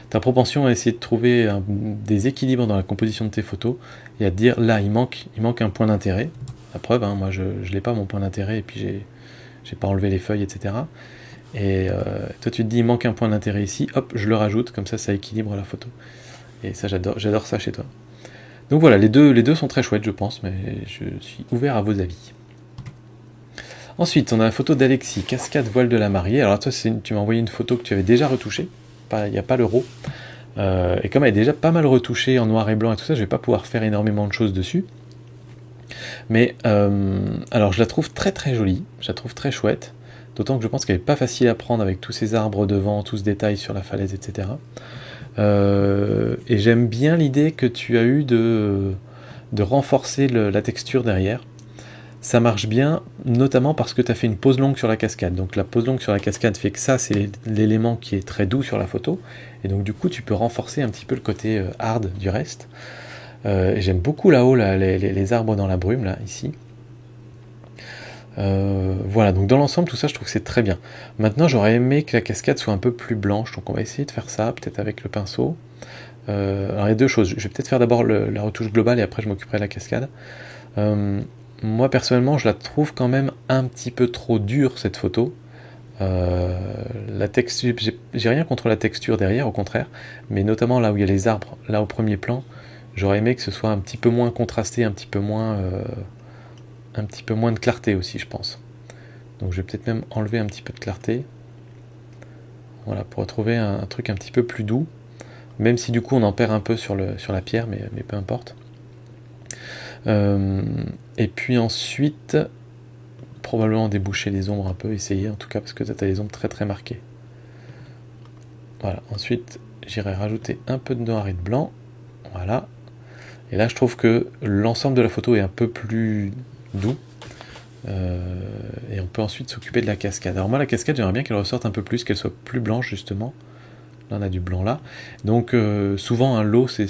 ta propension à essayer de trouver des équilibres dans la composition de tes photos et à te dire là, il manque un point d'intérêt. La preuve, hein, moi, je l'ai pas mon point d'intérêt et puis j'ai pas enlevé les feuilles, etc. Et toi, tu te dis, il manque un point d'intérêt ici, hop, je le rajoute, comme ça équilibre la photo. Et ça, j'adore ça chez toi. Donc voilà, les deux sont très chouettes, je pense, mais je suis ouvert à vos avis. Ensuite, on a la photo d'Alexis, cascade voile de la mariée. Alors toi, tu m'as envoyé une photo que tu avais déjà retouchée, il n'y a pas le RAW. Et comme elle est déjà pas mal retouchée en noir et blanc et tout ça, je vais pas pouvoir faire énormément de choses dessus. Mais alors je la trouve très très jolie, je la trouve très chouette. D'autant que je pense qu'elle n'est pas facile à prendre avec tous ces arbres devant, tout ce détail sur la falaise, etc. Et j'aime bien l'idée que tu as eue de renforcer la texture derrière. Ça marche bien, notamment parce que tu as fait une pause longue sur la cascade. Donc la pause longue sur la cascade fait que ça, c'est l'élément qui est très doux sur la photo. Et donc du coup, tu peux renforcer un petit peu le côté hard du reste. Et j'aime beaucoup là-haut les arbres dans la brume, là, ici. Voilà, donc dans l'ensemble, tout ça, je trouve que c'est très bien. Maintenant, j'aurais aimé que la cascade soit un peu plus blanche, donc on va essayer de faire ça, peut-être avec le pinceau. Alors il y a deux choses, je vais peut-être faire d'abord la retouche globale et après je m'occuperai de la cascade. Moi, personnellement, je la trouve quand même un petit peu trop dure, cette photo. La texture, j'ai rien contre la texture derrière, au contraire, mais notamment là où il y a les arbres, là au premier plan, j'aurais aimé que ce soit un petit peu moins contrasté, un petit peu moins de clarté aussi, je pense. Donc je vais peut-être même enlever un petit peu de clarté. Voilà, pour retrouver un truc un petit peu plus doux. Même si du coup on en perd un peu sur la pierre, mais peu importe. Et puis ensuite, probablement déboucher les ombres un peu, essayer en tout cas, parce que tu as les ombres très très marquées. Voilà, ensuite j'irai rajouter un peu de noir et de blanc. Voilà. Et là je trouve que l'ensemble de la photo est un peu plus doux. Et on peut ensuite s'occuper de la cascade. Alors moi la cascade j'aimerais bien qu'elle ressorte un peu plus, qu'elle soit plus blanche justement. Là on a du blanc là. Donc souvent un lot c'est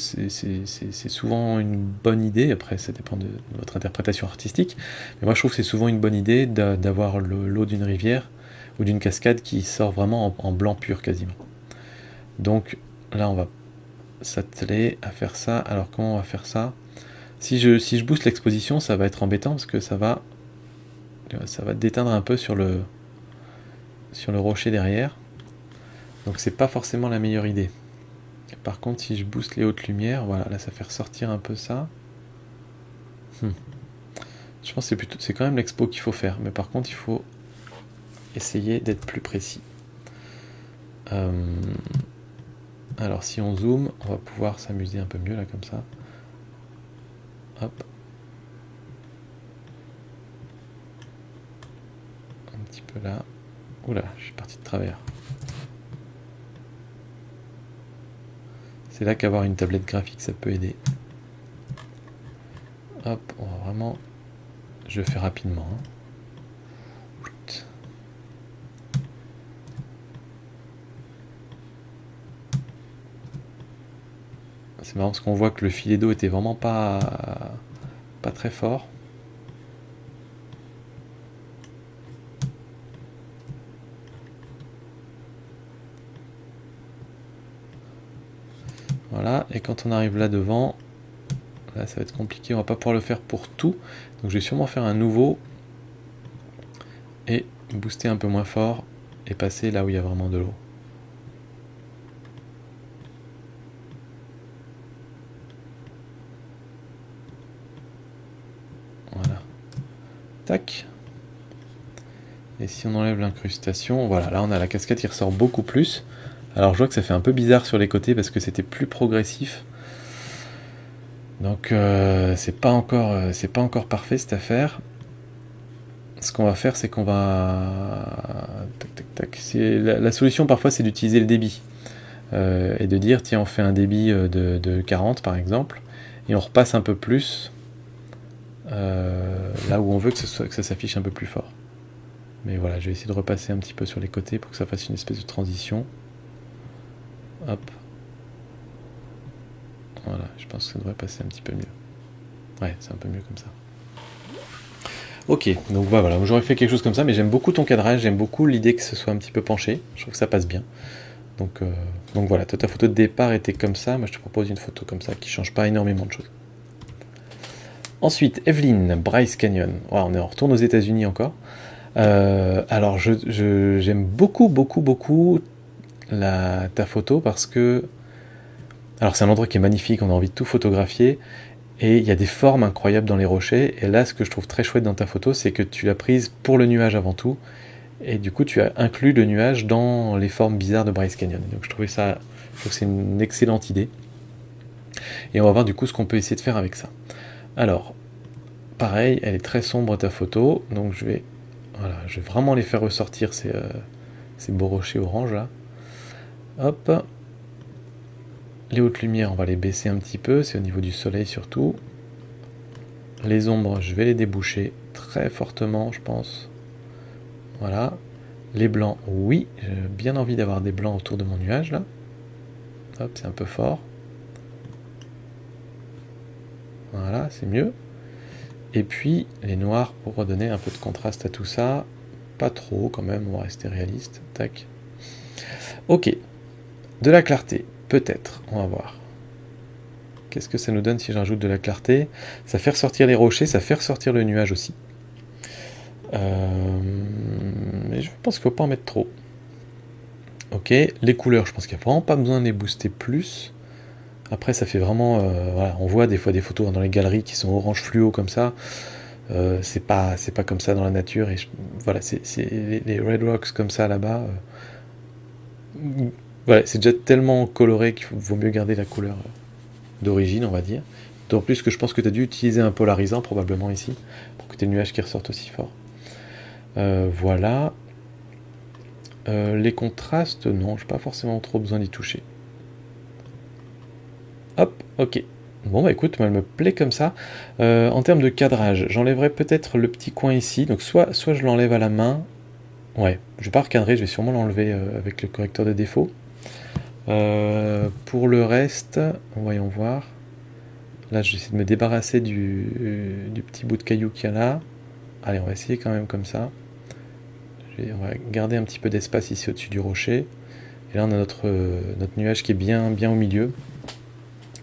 souvent une bonne idée, après ça dépend de votre interprétation artistique, mais moi je trouve que c'est souvent une bonne idée d'avoir l'eau d'une rivière ou d'une cascade qui sort vraiment en blanc pur quasiment. Donc là on va s'atteler à faire ça. Alors comment on va faire ça? Si je booste l'exposition, ça va être embêtant parce que ça va déteindre un peu sur le rocher derrière. Donc c'est pas forcément la meilleure idée. Par contre, si je booste les hautes lumières, voilà, là ça fait ressortir un peu ça. Je pense que c'est quand même l'expo qu'il faut faire, mais par contre il faut essayer d'être plus précis. Alors si on zoome, on va pouvoir s'amuser un peu mieux là comme ça. Hop. Un petit peu là. Oula, je suis parti de travers. C'est là qu'avoir une tablette graphique ça peut aider. Hop, on va vraiment... Je fais rapidement. Hein. C'est marrant parce qu'on voit que le filet d'eau était vraiment pas très fort. Voilà, et quand on arrive là devant, là ça va être compliqué, on va pas pouvoir le faire pour tout. Donc je vais sûrement faire un nouveau et booster un peu moins fort et passer là où il y a vraiment de l'eau. Voilà. Tac. Et si on enlève l'incrustation, voilà, là on a la cascade qui ressort beaucoup plus. Alors je vois que ça fait un peu bizarre sur les côtés parce que c'était plus progressif. Donc c'est pas encore parfait cette affaire. Ce qu'on va faire, c'est qu'on va... Tac, tac, tac. La solution parfois c'est d'utiliser le débit. Et de dire tiens on fait un débit de 40 par exemple, et on repasse un peu plus là où on veut que ça s'affiche un peu plus fort. Mais voilà, je vais essayer de repasser un petit peu sur les côtés pour que ça fasse une espèce de transition. Hop. Voilà, je pense que ça devrait passer un petit peu mieux. Ouais, c'est un peu mieux comme ça. Ok, donc voilà, j'aurais fait quelque chose comme ça, mais j'aime beaucoup ton cadrage, j'aime beaucoup l'idée que ce soit un petit peu penché, je trouve que ça passe bien. Donc voilà, toi ta photo de départ était comme ça, moi je te propose une photo comme ça qui change pas énormément de choses. Ensuite, Evelyne, Bryce Canyon. Ouais, on retourne aux États-Unis encore. Alors j'aime beaucoup ta photo parce que... Alors c'est un endroit qui est magnifique, on a envie de tout photographier, et il y a des formes incroyables dans les rochers, et là ce que je trouve très chouette dans ta photo, c'est que tu l'as prise pour le nuage avant tout, et du coup tu as inclus le nuage dans les formes bizarres de Bryce Canyon. Donc je trouve que c'est une excellente idée. Et on va voir du coup ce qu'on peut essayer de faire avec ça. Alors, pareil, elle est très sombre ta photo, donc je vais vraiment les faire ressortir ces beaux rochers orange là. Hop. Les hautes lumières, on va les baisser un petit peu, c'est au niveau du soleil surtout. Les ombres, je vais les déboucher très fortement, je pense. Voilà. Les blancs, oui, j'ai bien envie d'avoir des blancs autour de mon nuage là. Hop, c'est un peu fort. Voilà, c'est mieux. Et puis les noirs pour redonner un peu de contraste à tout ça. Pas trop quand même, on va rester réaliste. Tac. Ok. De la clarté, peut-être, on va voir. Qu'est-ce que ça nous donne si j'ajoute de la clarté? Ça fait ressortir les rochers, ça fait ressortir le nuage aussi. Mais je pense qu'il ne faut pas en mettre trop. Ok, les couleurs, je pense qu'il n'y a vraiment pas besoin de les booster plus. Après, ça fait vraiment... voilà, on voit des fois des photos dans les galeries qui sont orange fluo comme ça. C'est pas comme ça dans la nature. Et voilà, c'est les Red Rocks comme ça là-bas. Voilà, c'est déjà tellement coloré qu'il vaut mieux garder la couleur d'origine, on va dire. D'autant plus que je pense que tu as dû utiliser un polarisant probablement ici, pour que tes nuages qui ressortent aussi fort. Voilà. Les contrastes, non, j'ai pas forcément trop besoin d'y toucher. Hop, ok. Bon bah écoute, moi, elle me plaît comme ça. En termes de cadrage, j'enlèverai peut-être le petit coin ici. Donc soit je l'enlève à la main. Ouais, je vais pas recadrer, je vais sûrement l'enlever avec le correcteur de défaut. Pour le reste, voyons voir. Là, je vais essayer de me débarrasser du petit bout de caillou qu'il y a là. Allez, on va essayer quand même comme ça. On va garder un petit peu d'espace ici au-dessus du rocher. Et là, on a notre nuage qui est bien au milieu.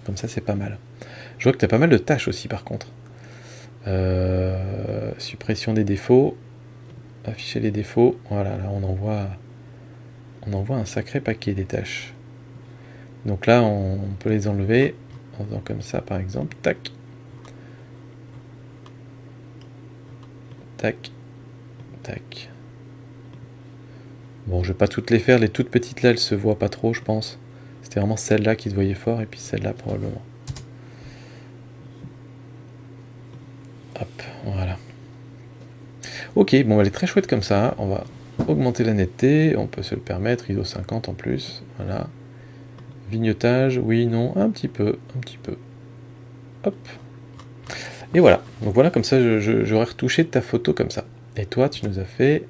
Comme ça, c'est pas mal. Je vois que tu as pas mal de tâches aussi, par contre. Suppression des défauts. Afficher les défauts. Voilà, là, on envoie un sacré paquet des tâches. Donc là, on peut les enlever en faisant comme ça, par exemple. Tac. Tac. Tac. Bon, je vais pas toutes les faire. Les toutes petites là, elles se voient pas trop, je pense. C'était vraiment celle-là qui se voyait fort, et puis celle-là probablement. Hop, voilà. Ok, bon, elle est très chouette comme ça. On va augmenter la netteté. On peut se le permettre. ISO 50 en plus. Voilà. Vignetage, oui, non, un petit peu. Hop. Et voilà. Donc voilà, comme ça, j'aurais retouché ta photo comme ça. Et toi, tu nous as fait...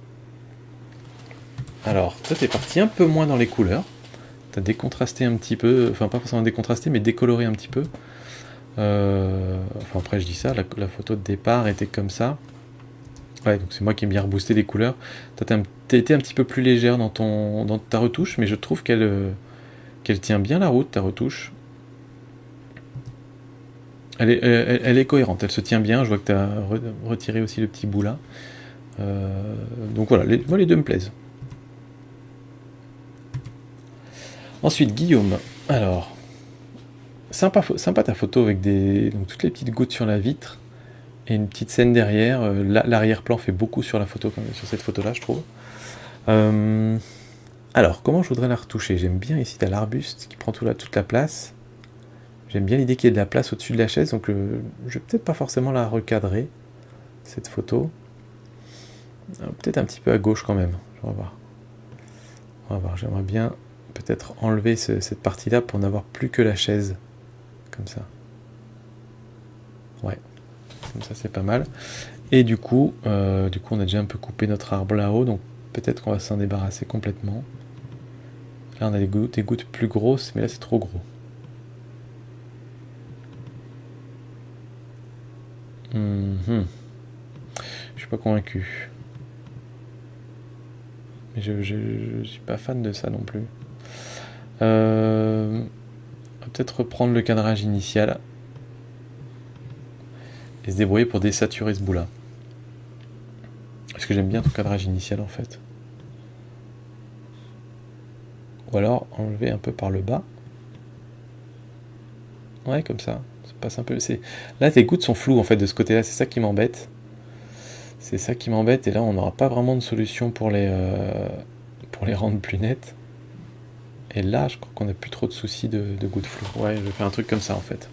Alors, toi, t'es parti un peu moins dans les couleurs. T'as décontrasté un petit peu, enfin pas forcément décontrasté, mais décoloré un petit peu. Enfin après je dis ça, la photo de départ était comme ça. Ouais, donc c'est moi qui ai bien reboosté les couleurs. T'as été un petit peu plus légère dans ta retouche, mais je trouve qu'elle tient bien la route, ta retouche. Elle est cohérente, elle se tient bien. Je vois que tu as retiré aussi le petit bout là. Donc voilà, moi les deux me plaisent. Ensuite, Guillaume. Alors, sympa ta photo avec donc toutes les petites gouttes sur la vitre et une petite scène derrière. L'arrière-plan fait beaucoup sur la photo, sur cette photo-là, je trouve. Alors, comment je voudrais la retoucher? J'aime bien ici, tu as l'arbuste qui prend toute la place. J'aime bien l'idée qu'il y ait de la place au-dessus de la chaise, donc je vais peut-être pas forcément la recadrer, cette photo. Peut-être un petit peu à gauche quand même. On va voir. J'aimerais bien peut-être enlever cette partie-là pour n'avoir plus que la chaise. Comme ça. Ouais. Comme ça, c'est pas mal. Et du coup, on a déjà un peu coupé notre arbre là-haut, donc peut-être qu'on va s'en débarrasser complètement. Là, on a des gouttes plus grosses, mais là, c'est trop gros. Je suis pas convaincu. Mais je suis pas fan de ça non plus. On va peut-être reprendre le cadrage initial et se débrouiller pour désaturer ce bout-là. Parce que j'aime bien ton cadrage initial en fait. Ou alors enlever un peu par le bas. Ouais, comme ça. Ça passe un peu. Là, tes gouttes sont floues en fait de ce côté-là. C'est ça qui m'embête. C'est ça qui m'embête. Et là, on n'aura pas vraiment de solution pour les rendre plus nettes. Et là, je crois qu'on n'a plus trop de soucis de gouttes floues. Ouais, je vais faire un truc comme ça en fait.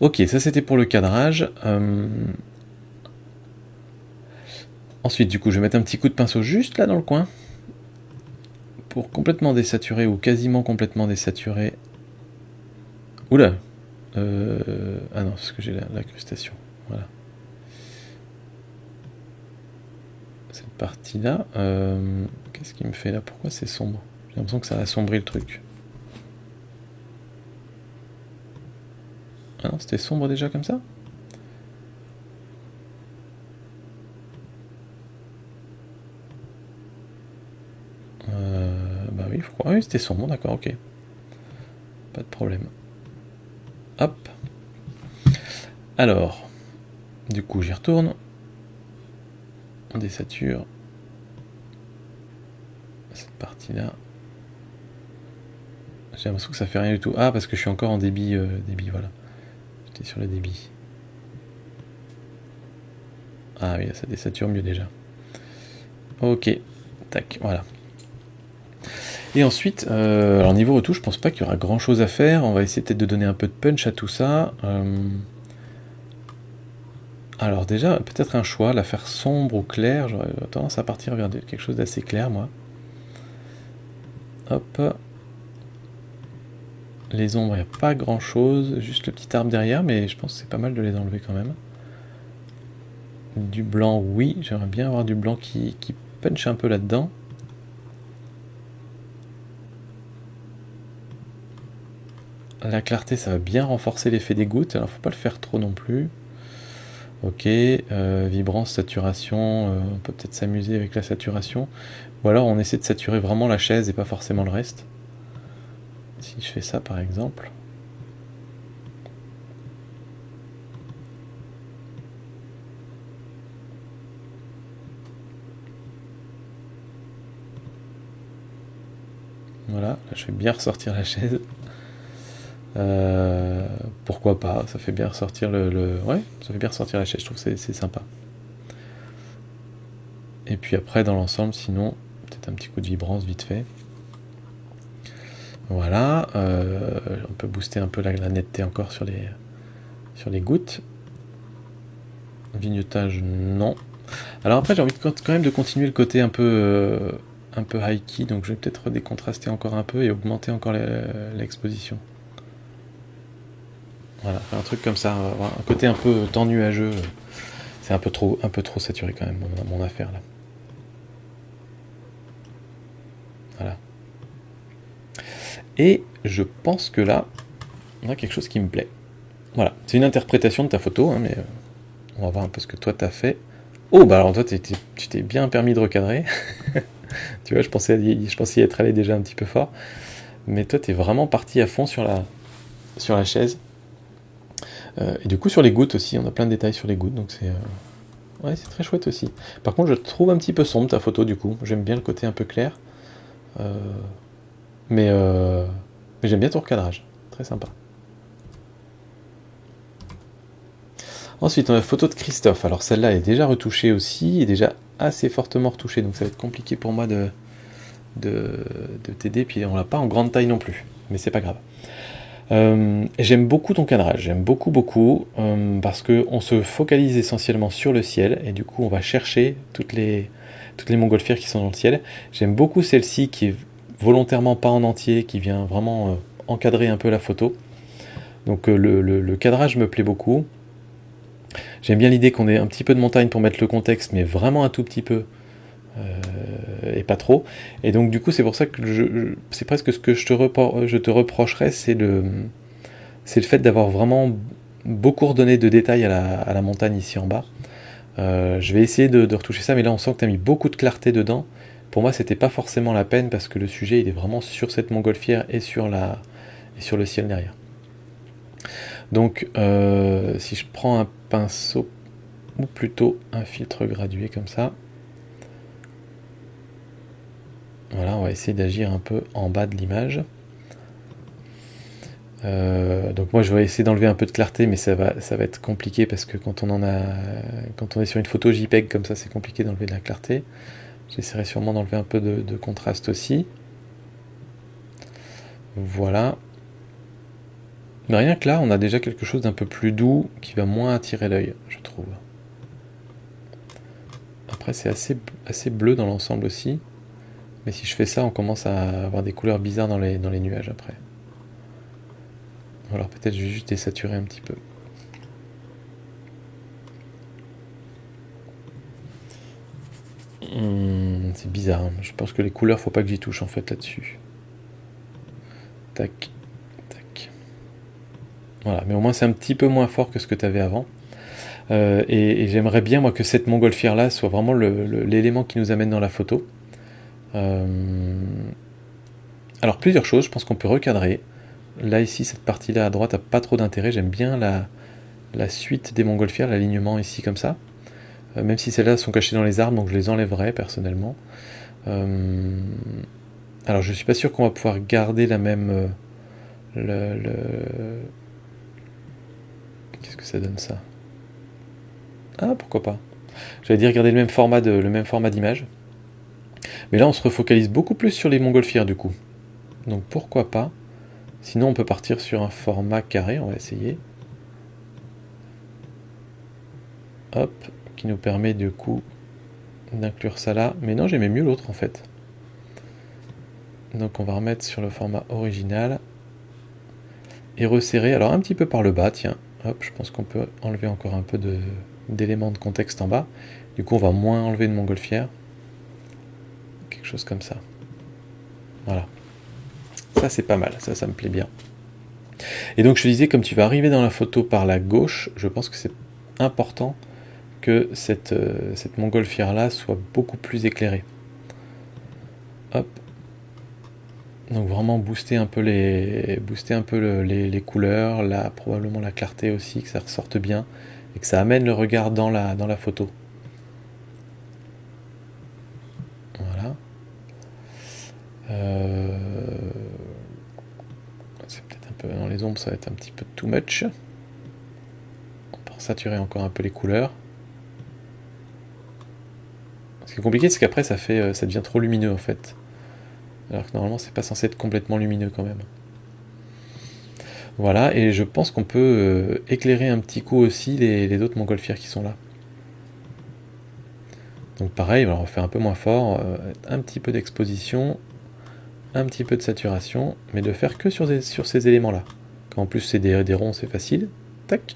Ok, ça c'était pour le cadrage. Ensuite, du coup, je vais mettre un petit coup de pinceau juste là dans le coin. Pour complètement désaturer ou quasiment complètement désaturer. Oula ah non, parce que j'ai l'incrustation. Voilà. Cette partie-là, qu'est-ce qui me fait là? Pourquoi c'est sombre? J'ai l'impression que ça a assombri le truc. Ah non, c'était sombre déjà comme ça? Bah oui, oui, c'était sombre, d'accord, ok. Pas de problème. Hop. Alors, du coup, j'y retourne. On désature cette partie-là. J'ai l'impression que ça fait rien du tout. Ah, parce que je suis encore en débit, voilà. J'étais sur le débit. Ah oui, ça désature mieux déjà. Ok, tac, voilà. Et ensuite, alors niveau retouche, je pense pas qu'il y aura grand chose à faire. On va essayer peut-être de donner un peu de punch à tout ça. Alors déjà, peut-être un choix, la faire sombre ou claire. J'aurais tendance à partir vers quelque chose d'assez clair, moi. Hop. Les ombres, il n'y a pas grand-chose. Juste le petit arbre derrière, mais je pense que c'est pas mal de les enlever quand même. Du blanc, oui. J'aimerais bien avoir du blanc qui punch un peu là-dedans. La clarté, ça va bien renforcer l'effet des gouttes. Alors, faut pas le faire trop non plus. Ok, vibrance, saturation, on peut peut-être s'amuser avec la saturation. Ou alors on essaie de saturer vraiment la chaise et pas forcément le reste. Si je fais ça par exemple. Voilà, là je fais bien ressortir la chaise. Pourquoi pas, ça fait bien ressortir ouais, ça fait bien ressortir la chaise, je trouve que c'est sympa. Et puis après dans l'ensemble, sinon, peut-être un petit coup de vibrance vite fait. Voilà, on peut booster un peu la netteté encore sur les gouttes. Vignetage, non. Alors après, j'ai envie quand même de continuer le côté un peu high key, donc je vais peut-être décontraster encore un peu et augmenter encore l'exposition. Voilà, un truc comme ça, un côté un peu temps nuageux. C'est un peu trop saturé quand même mon affaire là. Voilà. Et je pense que là, on a quelque chose qui me plaît. Voilà, c'est une interprétation de ta photo, hein, mais on va voir un peu ce que toi t'as fait. Oh, bah alors toi, tu t'es bien permis de recadrer. Tu vois, je pensais y être allé déjà un petit peu fort. Mais toi, t'es vraiment parti à fond sur la chaise. Et du coup, sur les gouttes aussi, on a plein de détails sur les gouttes, donc ouais, c'est très chouette aussi. Par contre, je trouve un petit peu sombre ta photo, du coup. J'aime bien le côté un peu clair. Euh, mais mais j'aime bien ton recadrage. Très sympa. Ensuite, on a la photo de Christophe. Alors celle-là est déjà retouchée aussi, et déjà assez fortement retouchée, donc ça va être compliqué pour moi de t'aider. Puis on l'a pas en grande taille non plus, mais c'est pas grave. J'aime beaucoup ton cadrage, j'aime beaucoup parce que on se focalise essentiellement sur le ciel et du coup on va chercher toutes les montgolfières qui sont dans le ciel. J'aime beaucoup celle-ci qui est volontairement pas en entier, qui vient vraiment encadrer un peu la photo. Donc le cadrage me plaît beaucoup. J'aime bien l'idée qu'on ait un petit peu de montagne pour mettre le contexte, mais vraiment un tout petit peu, et pas trop. Et donc du coup c'est pour ça que c'est presque ce que je te reprocherais, c'est le fait d'avoir vraiment beaucoup redonné de détails à la montagne ici en bas. Je vais essayer de retoucher ça, mais là on sent que tu as mis beaucoup de clarté dedans. Pour moi c'était pas forcément la peine parce que le sujet il est vraiment sur cette montgolfière et sur le ciel derrière. Donc si je prends un pinceau ou plutôt un filtre gradué comme ça, voilà, on va essayer d'agir un peu en bas de l'image. Donc moi je vais essayer d'enlever un peu de clarté, mais ça va être compliqué parce que quand on est sur une photo JPEG comme ça, c'est compliqué d'enlever de la clarté. J'essaierai sûrement d'enlever un peu de contraste aussi. Voilà. Mais rien que là, on a déjà quelque chose d'un peu plus doux qui va moins attirer l'œil, je trouve. Après c'est assez bleu dans l'ensemble aussi. Mais si je fais ça, on commence à avoir des couleurs bizarres dans les nuages après. Alors peut-être je vais juste désaturer un petit peu. C'est bizarre, hein. Je pense que les couleurs, faut pas que j'y touche en fait là-dessus. Tac, tac. Voilà, mais au moins c'est un petit peu moins fort que ce que tu avais avant. Et j'aimerais bien moi que cette montgolfière là soit vraiment l'élément qui nous amène dans la photo. Alors plusieurs choses, je pense qu'on peut recadrer. Là ici, cette partie-là à droite a pas trop d'intérêt. J'aime bien la suite des montgolfières, l'alignement ici comme ça. Même si celles-là sont cachées dans les arbres, donc je les enlèverai personnellement. Alors je suis pas sûr qu'on va pouvoir garder la même... Qu'est-ce que ça donne ça? Ah, pourquoi pas. J'allais dire garder le même format d'image. Mais là on se refocalise beaucoup plus sur les montgolfières du coup. Donc pourquoi pas. Sinon on peut partir sur un format carré, on va essayer. Hop, qui nous permet du coup d'inclure ça là. Mais non, j'aimais mieux l'autre en fait. Donc on va remettre sur le format original. Et resserrer, alors un petit peu par le bas, tiens. Hop, je pense qu'on peut enlever encore un peu d'éléments de contexte en bas. Du coup on va moins enlever de montgolfière. Quelque chose comme ça. Voilà. Ça c'est pas mal, ça me plaît bien. Et donc je te disais, comme tu vas arriver dans la photo par la gauche, je pense que c'est important que cette montgolfière là soit beaucoup plus éclairée. Hop. Donc vraiment booster un peu les couleurs, probablement la clarté aussi, que ça ressorte bien et que ça amène le regard dans la photo. Voilà. C'est peut-être un peu dans les ombres, ça va être un petit peu too much. On peut saturer encore un peu les couleurs. Ce qui est compliqué, c'est qu'après ça devient trop lumineux en fait. Alors que normalement c'est pas censé être complètement lumineux quand même. Voilà, et je pense qu'on peut éclairer un petit coup aussi les autres montgolfières qui sont là. Donc pareil, on fait un peu moins fort, un petit peu d'exposition, un petit peu de saturation, mais de faire que sur ces éléments-là. Quand en plus c'est des ronds, c'est facile. Tac.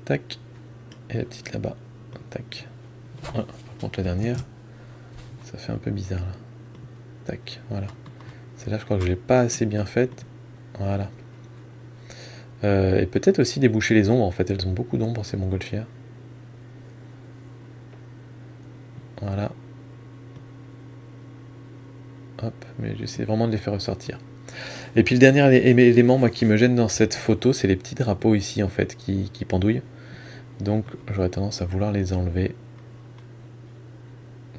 Tac. Et la petite là-bas. Tac. Ah, par contre la dernière, ça fait un peu bizarre là. Tac, voilà. Celle-là, je crois que je l'ai pas assez bien faite. Voilà. Et peut-être aussi déboucher les ombres, en fait, elles ont beaucoup d'ombres, ces montgolfières. Voilà. Hop, mais j'essaie vraiment de les faire ressortir. Et puis le dernier élément moi, qui me gêne dans cette photo, c'est les petits drapeaux ici, en fait, qui pendouillent. Donc j'aurais tendance à vouloir les enlever.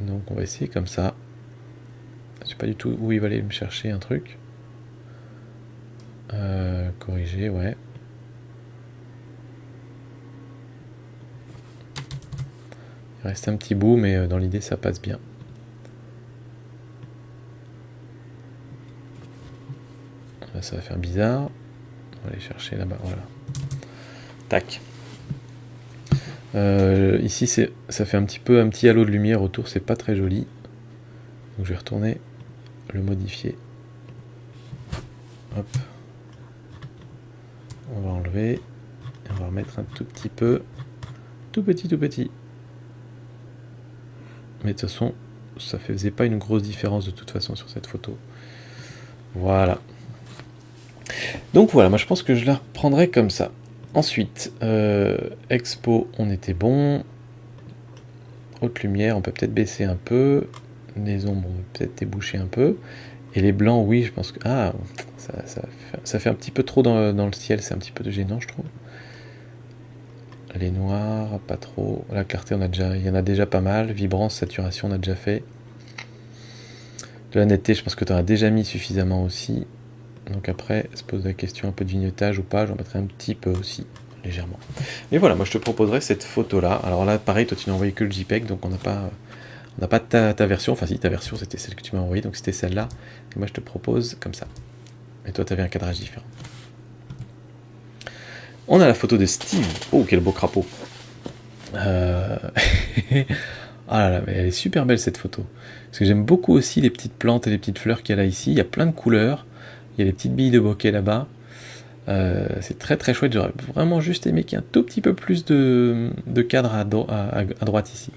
Donc on va essayer comme ça. Je sais pas du tout où il va aller me chercher un truc. Corriger, ouais. Il reste un petit bout, mais dans l'idée ça passe bien. Là, ça va faire bizarre. On va aller chercher là-bas, voilà. Tac. Ici, ça fait un petit halo de lumière autour, c'est pas très joli. Donc je vais retourner le modifier. Hop. On va enlever. Et on va remettre un tout petit peu. Tout petit. Mais de toute façon, ça faisait pas une grosse différence de toute façon sur cette photo. Voilà. Donc voilà, moi je pense que je la reprendrai comme ça. Ensuite, expo, on était bon. Haute lumière, on peut peut-être baisser un peu. Les ombres, on peut peut-être déboucher un peu. Et les blancs, oui, je pense que... Ah, ça fait un petit peu trop dans le ciel, c'est un petit peu gênant, je trouve. Les noirs, pas trop. La clarté, il y en a déjà pas mal. Vibrance, saturation, on a déjà fait. De la netteté, je pense que tu en as déjà mis suffisamment aussi. Donc après, se pose la question un peu de vignettage ou pas, j'en mettrai un petit peu aussi, légèrement. Mais voilà, moi je te proposerai cette photo-là. Alors là, pareil, toi tu n'as envoyé que le JPEG, donc on n'a pas ta version. Enfin si, ta version c'était celle que tu m'as envoyée, donc c'était celle-là. Et moi je te propose comme ça. Et toi tu avais un cadrage différent. On a la photo de Steve. Oh, quel beau crapaud. Ah là là, mais elle est super belle cette photo. Parce que j'aime beaucoup aussi les petites plantes et les petites fleurs qu'il y a là ici. Il y a plein de couleurs. Il y a les petites billes de bokeh là-bas. C'est très très chouette. J'aurais vraiment juste aimé qu'il y ait un tout petit peu plus de cadre à droite ici.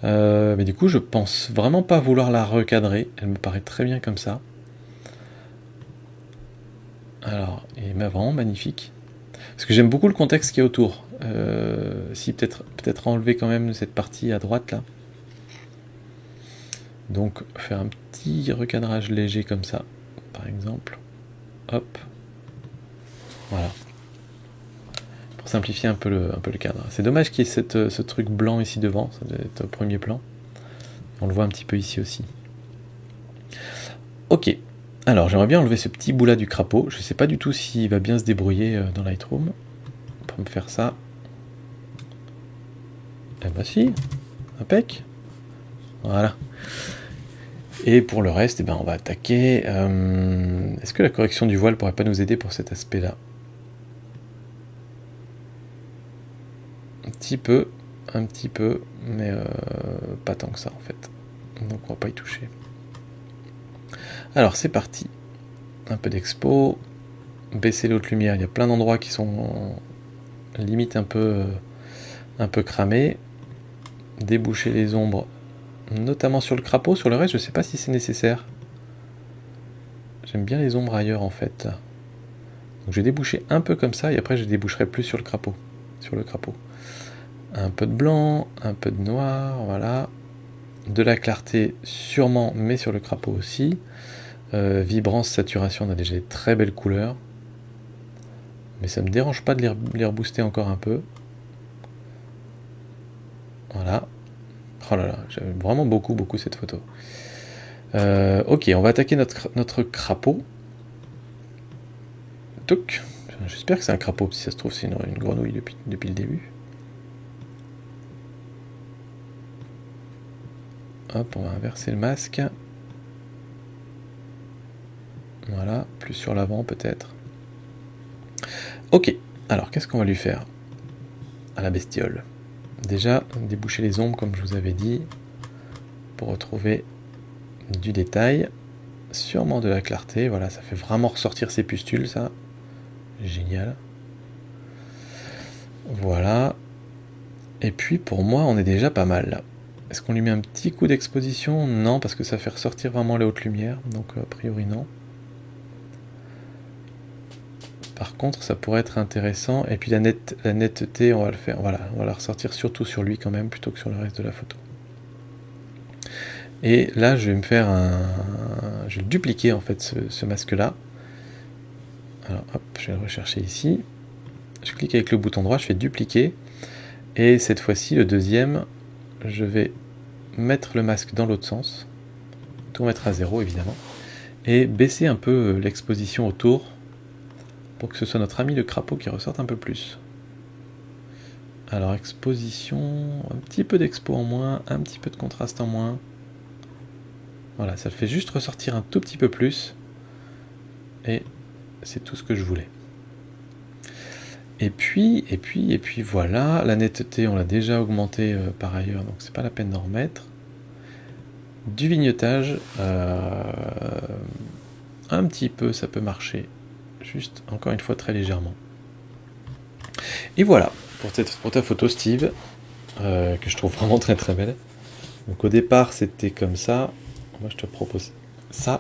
Mais du coup, je pense vraiment pas vouloir la recadrer. Elle me paraît très bien comme ça. Alors, elle est vraiment magnifique. Parce que j'aime beaucoup le contexte qui est autour. Si peut-être enlever quand même cette partie à droite là. Donc faire un petit recadrage léger comme ça, par exemple. Hop. Voilà. Pour simplifier un peu le cadre. C'est dommage qu'il y ait ce truc blanc ici devant, ça doit être au premier plan. On le voit un petit peu ici aussi. Ok. Alors j'aimerais bien enlever ce petit bout là du crapaud. Je ne sais pas du tout s'il va bien se débrouiller dans Lightroom. Pour me faire ça. Eh bah si. Impec. Voilà. Et pour le reste, eh ben, on va attaquer. Est-ce que la correction du voile pourrait pas nous aider pour cet aspect-là? Un petit peu, mais pas tant que ça en fait. Donc on va pas y toucher. Alors c'est parti. Un peu d'expo. Baisser l'autre lumière. Il y a plein d'endroits qui sont limite un peu cramés. Déboucher les ombres, notamment sur le crapaud. Sur le reste, je sais pas si c'est nécessaire. J'aime bien les ombres ailleurs en fait. Donc je vais déboucher un peu comme ça et après je déboucherai plus sur le crapaud. Un peu de blanc, un peu de noir, voilà. De la clarté sûrement, mais sur le crapaud aussi. Vibrance, saturation, on a déjà des très belles couleurs. Mais ça me dérange pas de les rebooster encore un peu. Voilà. Oh là là, j'aime vraiment beaucoup cette photo. Ok, on va attaquer notre crapaud. Touc. J'espère que c'est un crapaud, si ça se trouve c'est une grenouille depuis le début. Hop, on va inverser le masque. Voilà, plus sur l'avant peut-être. Ok, alors qu'est-ce qu'on va lui faire à la bestiole? Déjà, déboucher les ombres comme je vous avais dit, pour retrouver du détail, sûrement de la clarté, voilà, ça fait vraiment ressortir ses pustules, ça. Génial. Voilà. Et puis pour moi, on est déjà pas mal là. Est-ce qu'on lui met un petit coup d'exposition? Non, parce que ça fait ressortir vraiment les hautes lumières, donc a priori non. Par contre, ça pourrait être intéressant. Et puis la netteté, on va le faire. Voilà, on va la ressortir surtout sur lui quand même, plutôt que sur le reste de la photo. Et là, je vais me faire je vais dupliquer en fait ce masque-là. Alors, hop, je vais le rechercher ici. Je clique avec le bouton droit, je fais dupliquer. Et cette fois-ci, le deuxième, je vais mettre le masque dans l'autre sens. Tout mettre à 0, évidemment. Et baisser un peu l'exposition autour pour que ce soit notre ami le crapaud qui ressorte un peu plus. Alors, exposition, un petit peu d'expo en moins, un petit peu de contraste en moins. Voilà, ça le fait juste ressortir un tout petit peu plus. Et c'est tout ce que je voulais. Et puis voilà, la netteté, on l'a déjà augmenté par ailleurs, donc c'est pas la peine d'en remettre. Du vignettage, un petit peu, ça peut marcher. Juste, encore une fois, très légèrement. Et voilà, pour ta photo, Steve, que je trouve vraiment très très belle. Donc au départ, c'était comme ça. Moi, je te propose ça.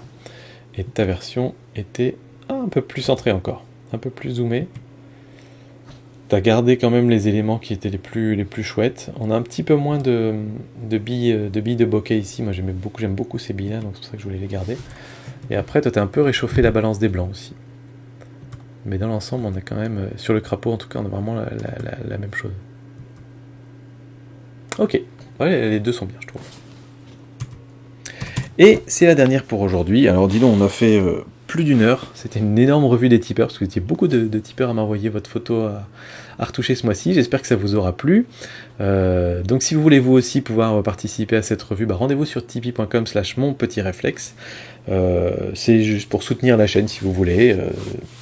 Et ta version était un peu plus centrée encore, un peu plus zoomée. T'as gardé quand même les éléments qui étaient les plus chouettes. On a un petit peu moins de billes de bokeh ici. Moi, j'aime beaucoup ces billes-là, donc c'est pour ça que je voulais les garder. Et après, toi, t'as un peu réchauffé la balance des blancs aussi. Mais dans l'ensemble, on a quand même, sur le crapaud en tout cas, on a vraiment la même chose. Ok, ouais, les deux sont bien, je trouve. Et c'est la dernière pour aujourd'hui. Alors dis donc, on a fait plus d'1 heure. C'était une énorme revue des tipeurs, parce que vous étiez beaucoup de tipeurs à m'envoyer votre photo à retoucher ce mois-ci. J'espère que ça vous aura plu. Donc si vous voulez vous aussi pouvoir participer à cette revue, rendez-vous sur tipeee.com/monpetitréflexe. C'est juste pour soutenir la chaîne si vous voulez.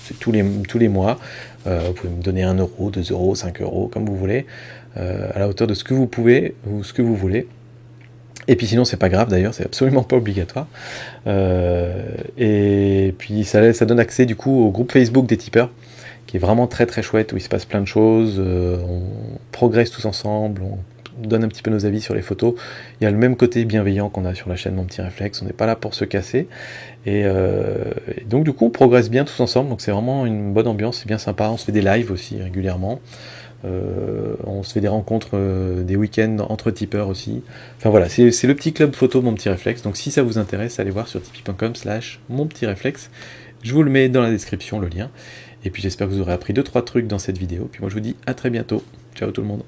C'est tous les mois. Vous pouvez me donner 1 euro, 2 euros, 5 euros, comme vous voulez, à la hauteur de ce que vous pouvez ou ce que vous voulez. Et puis sinon, c'est pas grave d'ailleurs, c'est absolument pas obligatoire. Et puis ça donne accès du coup au groupe Facebook des tipeurs, qui est vraiment très très chouette, où il se passe plein de choses, on progresse tous ensemble, on donne un petit peu nos avis sur les photos. Il y a le même côté bienveillant qu'on a sur la chaîne Mon Petit Réflexe, on n'est pas là pour se casser. Et donc du coup, on progresse bien tous ensemble, donc c'est vraiment une bonne ambiance, c'est bien sympa. On se fait des lives aussi régulièrement. On se fait des rencontres, des week-ends entre tipeurs aussi. Enfin voilà, c'est le petit club photo Mon Petit Réflexe. Donc si ça vous intéresse, allez voir sur tipeee.com/monpetitréflexe. Je vous le mets dans la description, le lien. Et puis j'espère que vous aurez appris 2-3 trucs dans cette vidéo. Puis moi je vous dis à très bientôt. Ciao tout le monde.